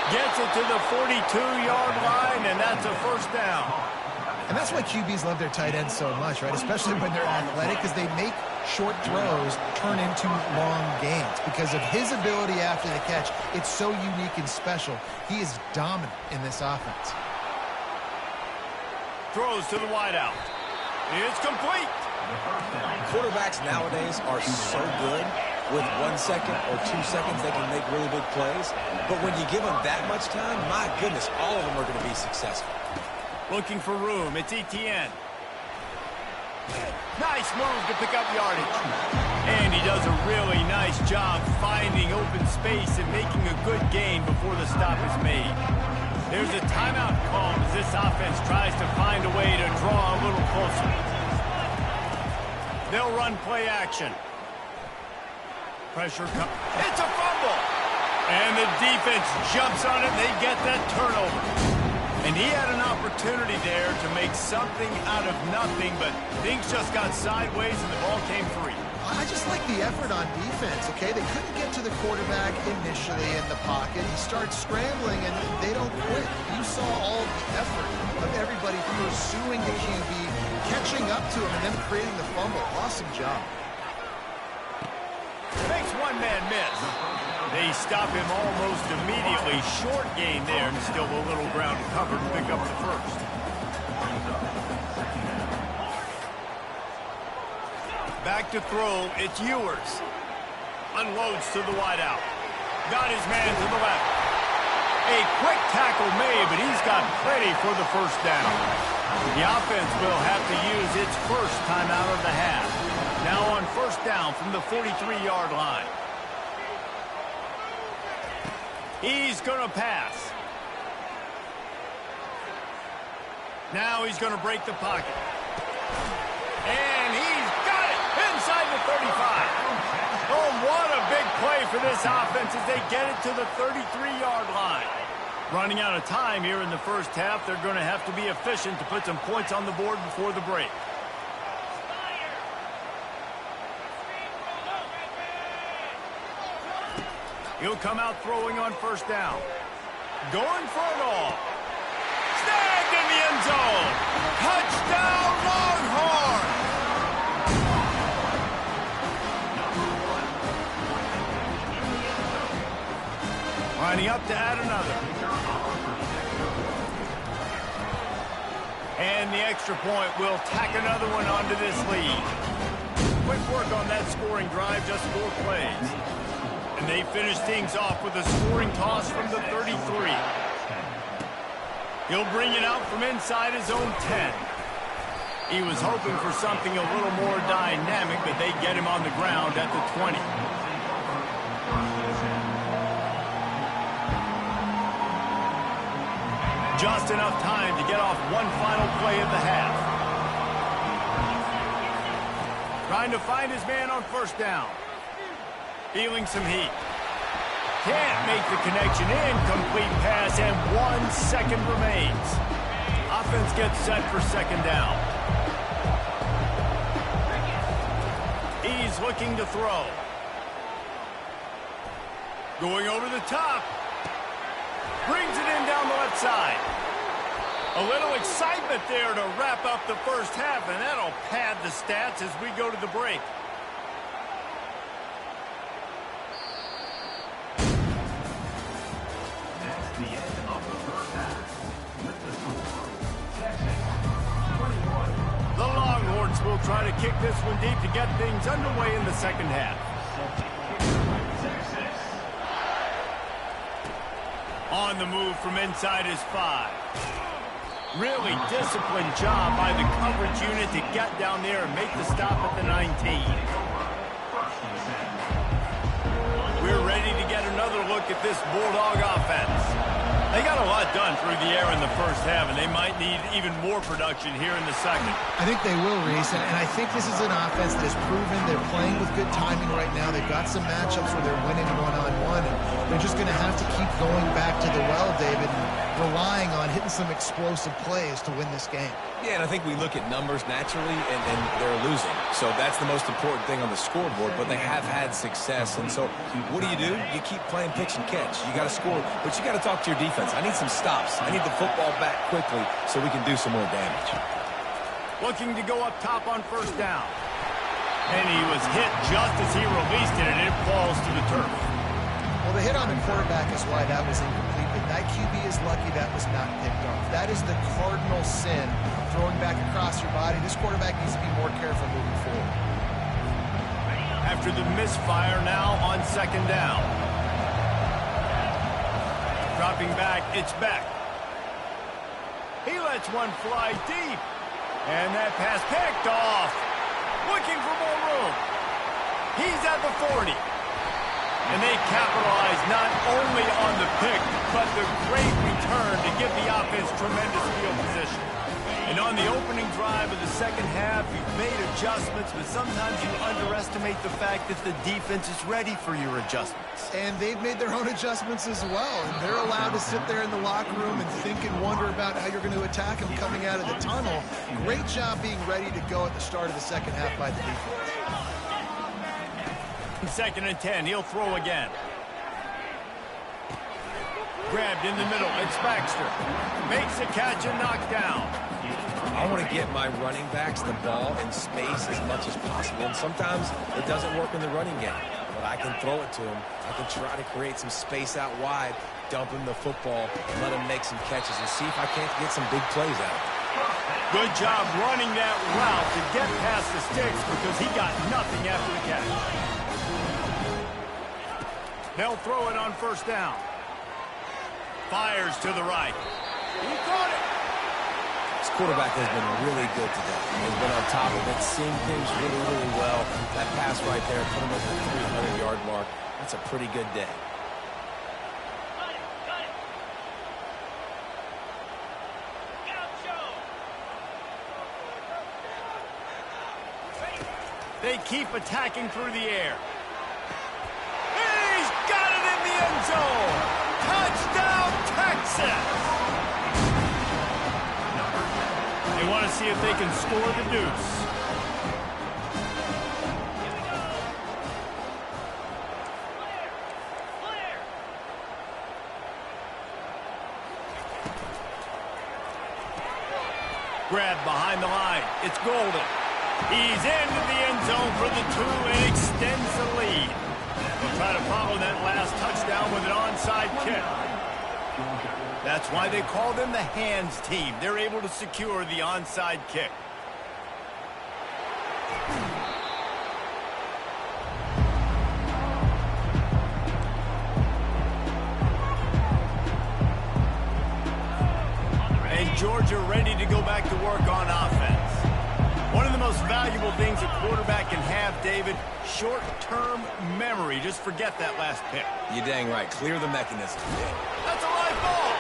Gets it to the 42-yard line, and that's a 1st down. And that's why QBs love their tight ends so much, right? Especially when they're athletic, because they make short throws turn into long gains. Because of his ability after the catch, it's so unique and special. He is dominant in this offense. Throws to the wideout. It's complete. Quarterbacks nowadays are so good. With 1 second or 2 seconds, they can make really big plays. But when you give them that much time, my goodness, all of them are going to be successful. Looking for room. It's Etienne. Nice move to pick up yardage. And he does a really nice job finding open space and making a good gain before the stop is made. There's a timeout called as this offense tries to find a way to draw a little closer. They'll run play action. Pressure comes. It's a fumble. And the defense jumps on it. They get that turnover. And he had an opportunity there to make something out of nothing, but things just got sideways and the ball came free. I just like the effort on defense, okay? They couldn't get to the quarterback initially in the pocket. He starts scrambling, and they don't quit. You saw all the effort of everybody pursuing the QB, catching up to him, and then creating the fumble. Awesome job. Makes one man miss. They stop him almost immediately. Short gain there, and still a little ground covered to pick up the first. Back to throw, it's Ewers. Unloads to the wideout. Got his man to the left. A quick tackle made, but he's got plenty for the first down. The offense will have to use its first timeout of the half. Now on first down from the 43-yard line. He's going to pass. Now he's going to break the pocket. And he's got it inside the 35. Oh, what a big play for this offense as they get it to the 33-yard line. Running out of time here in the first half, they're going to have to be efficient to put some points on the board before the break. He'll come out throwing on first down. Going for it all. Snagged in the end zone. Touchdown, Longhorn! Lining up to add another. And the extra point will tack another one onto this lead. Quick work on that scoring drive, just 4 plays. And they finish things off with a scoring toss from the 33. He'll bring it out from inside his own 10. He was hoping for something a little more dynamic, but they get him on the ground at the 20. Just enough time to get off one final play of the half. Trying to find his man on first down. Feeling some heat. Can't make the connection. Incomplete pass, and 1 second remains. Offense gets set for second down. He's looking to throw. Going over the top. Brings it in down the left side. A little excitement there to wrap up the first half, and that'll pad the stats as we go to the break. That's the end of the first half. With the score, Texas 21. The Longhorns will try to kick this one deep to get things underway in the second half. Texas. On the move from inside his 5. Really disciplined job by the coverage unit to get down there and make the stop at the 19. We're ready to get another look at this Bulldog offense. They got a lot done through the air in the first half, and they might need even more production here in the second. I think they will, Reese, and I think this is an offense that has proven they're playing with good timing right now. They've got some matchups where they're winning one-on-one, and they're just going to have to keep going back to the well, David, and relying on hitting some explosive plays to win this game. Yeah, and I think we look at numbers naturally, and they're losing. So that's the most important thing on the scoreboard, but they have had success. And so what do? You keep playing pitch and catch. You got to score, but you got to talk to your defense. I need some stops. I need the football back quickly so we can do some more damage. Looking to go up top on first down. And he was hit just as he released it, and it falls to the turf. Well, the hit on the quarterback is why that was incomplete, but that QB is lucky that was not picked off. That is the cardinal sin, throwing back across your body. This quarterback needs to be more careful moving forward. After the misfire, now on second down. Dropping back, it's Beck. He lets one fly deep. And that pass picked off. Looking for more room. He's at the 40. And they capitalize not only on the pick, but the great return to give the offense tremendous field position. And on the opening drive of the second half, you've made adjustments, but sometimes you underestimate the fact that the defense is ready for your adjustments. And they've made their own adjustments as well. And they're allowed to sit there in the locker room and think and wonder about how you're going to attack them coming out of the tunnel. Great job being ready to go at the start of the second half by the defense. 2nd and 10, he'll throw again. Grabbed in the middle, it's Baxter. Makes a catch and knocked down. I want to get my running backs the ball in space as much as possible. And sometimes it doesn't work in the running game. But I can throw it to him. I can try to create some space out wide, dump him the football, and let him make some catches and see if I can't get some big plays out of it. Good job running that route to get past the sticks because he got nothing after the catch. They'll throw it on 1st down. Fires to the right. He caught it. This quarterback has been really good today. He's been on top of it, seeing things really, really well. That pass right there put him at the 300-yard mark. That's a pretty good day. They keep attacking through the air. He's got it in the end zone. Touchdown, Texas! They want to see if they can score the deuce. Grab behind the line. It's Golden. He's into the end zone for the 2 and extends the lead. They'll try to follow that last touchdown with an onside kick. That's why they call them the hands team. They're able to secure the onside kick. And Georgia ready to go back to work on offense. One of the most valuable things a quarterback can have, David, short-term memory. Just forget that last pick. You're dang right. Clear the mechanism. That's a live ball.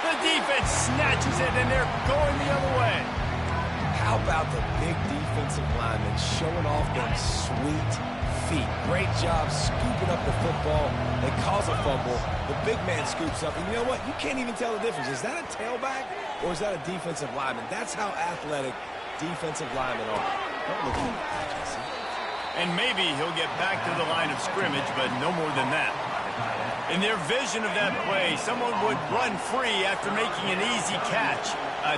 The defense snatches it, and they're going the other way. How about the big defensive linemen showing off them sweet feet? Great job scooping up the football. They cause a fumble. The big man scoops up. And you know what? You can't even tell the difference. Is that a tailback or is that a defensive lineman? That's how athletic defensive linemen are. Don't look at that, Jesse. And maybe he'll get back to the line of scrimmage, but no more than that. In their vision of that play, someone would run free after making an easy catch.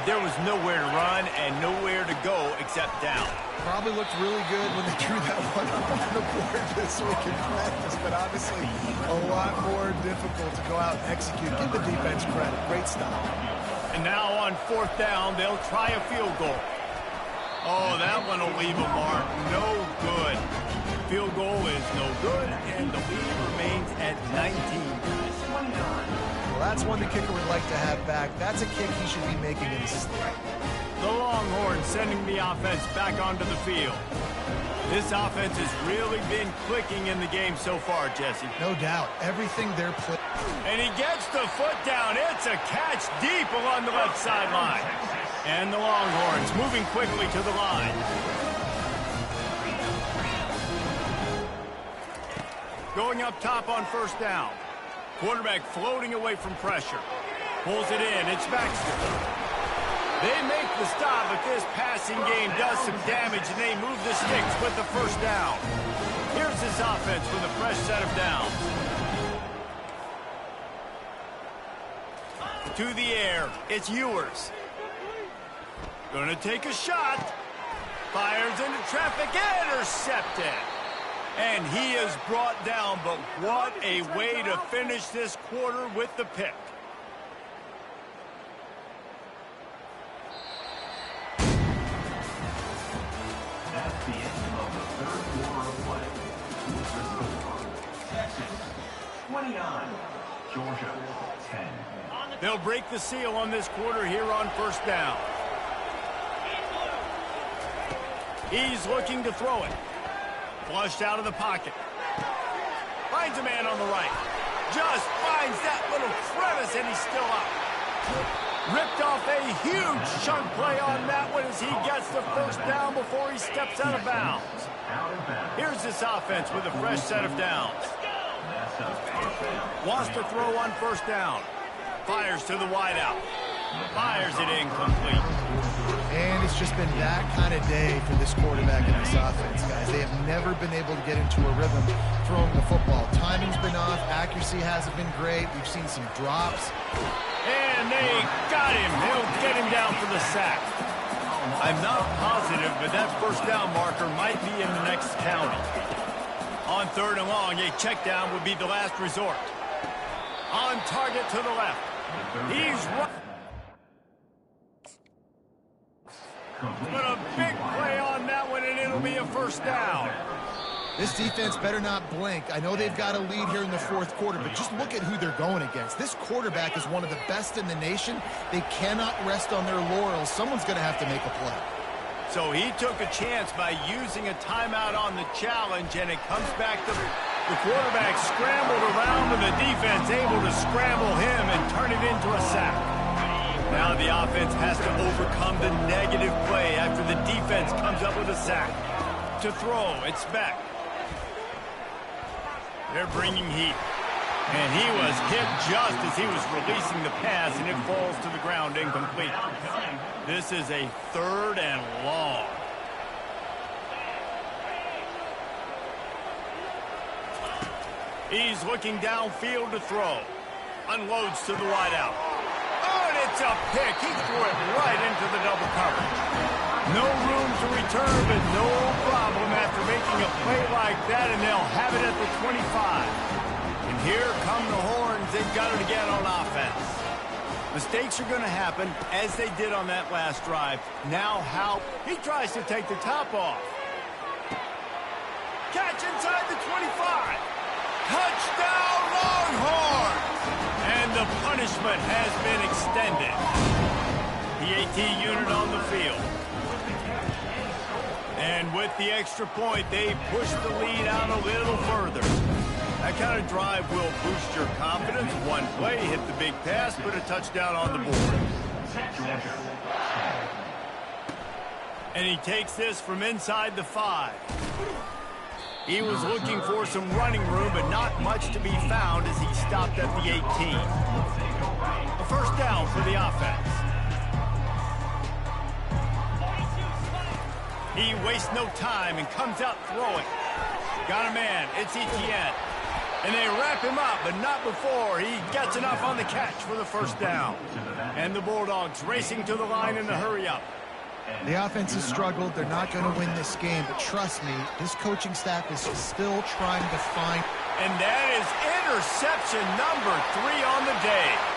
There was nowhere to run and nowhere to go except down. Probably looked really good when they drew that one up on the board this week in practice, but obviously a lot more difficult to go out and execute. Give the defense credit. Great stop. And now on 4th down, they'll try a field goal. Oh, that one will leave a mark. No good. Field goal is no good, and the lead remains at 19. Well, that's one the kicker would like to have back. That's a kick he should be making in his sleep. The Longhorns sending the offense back onto the field. This offense has really been clicking in the game so far, Jesse. No doubt. Everything they're playing. And he gets the foot down. It's a catch deep along the left sideline. And the Longhorns moving quickly to the line. Going up top on 1st down. Quarterback floating away from pressure. Pulls it in. It's Baxter. They make the stop, but this passing game does some damage, and they move the sticks with the 1st down. Here's this offense with a fresh set of downs. To the air. It's Ewers. Gonna take a shot. Fires into traffic. Intercepted. And he is brought down, but what a way to finish this quarter with the pick. That's the end of the 3rd quarter of play. With the score, Texas 29, Georgia 10. They'll break the seal on this quarter here on 1st down. He's looking to throw it. Flushed out of the pocket. Finds a man on the right. Just finds that little crevice, and he's still up. Ripped off a huge chunk play on that one as he gets the first down before he steps out of bounds. Here's this offense with a fresh set of downs. Wants to throw on first down. Fires to the wideout. Fires it incomplete. And it's just been that kind of day for this quarterback and this offense, guys. They have never been able to get into a rhythm throwing the football. Timing's been off. Accuracy hasn't been great. We've seen some drops. And they got him. They'll get him down for the sack. I'm not positive, but that first down marker might be in the next county. On third and long, a check down would be the last resort. On target to the left. He's right. But a big play on that one, and it'll be a first down. This defense better not blink. I know they've got a lead here in the fourth quarter, but just look at who they're going against. This quarterback is one of the best in the nation. They cannot rest on their laurels. Someone's going to have to make a play. So he took a chance by using a timeout on the challenge, and it comes back to the quarterback scrambled around, and the defense able to scramble him and turn it into a sack. Now the offense has to overcome the negative play after the defense comes up with a sack. To throw, it's Beck. They're bringing heat. And he was hit just as he was releasing the pass, and it falls to the ground incomplete. This is a third and long. He's looking downfield to throw. Unloads to the wideout. Oh, and it's a pick. He threw it right into the double coverage. No room to return, but no problem after making a play like that, and they'll have it at the 25. And here come the horns. They've got it again on offense. Mistakes are going to happen, as they did on that last drive. Now how he tries to take the top off. Catch inside the 25. Touchdown, Longhorns! And the punishment has been extended. The AT unit on the field. And with the extra point, they push the lead out a little further. That kind of drive will boost your confidence. One play, hit the big pass, put a touchdown on the board. And he takes this from inside the 5. He was looking for some running room, but not much to be found as he stopped at the 18. A first down for the offense. He wastes no time and comes out throwing. Got a man. It's Etienne. And they wrap him up, but not before he gets enough on the catch for the first down. And the Bulldogs racing to the line in the hurry-up. The offense has struggled. They're not going to win this game, but trust me, this coaching staff is still trying to find. And that is interception number 3 on the day.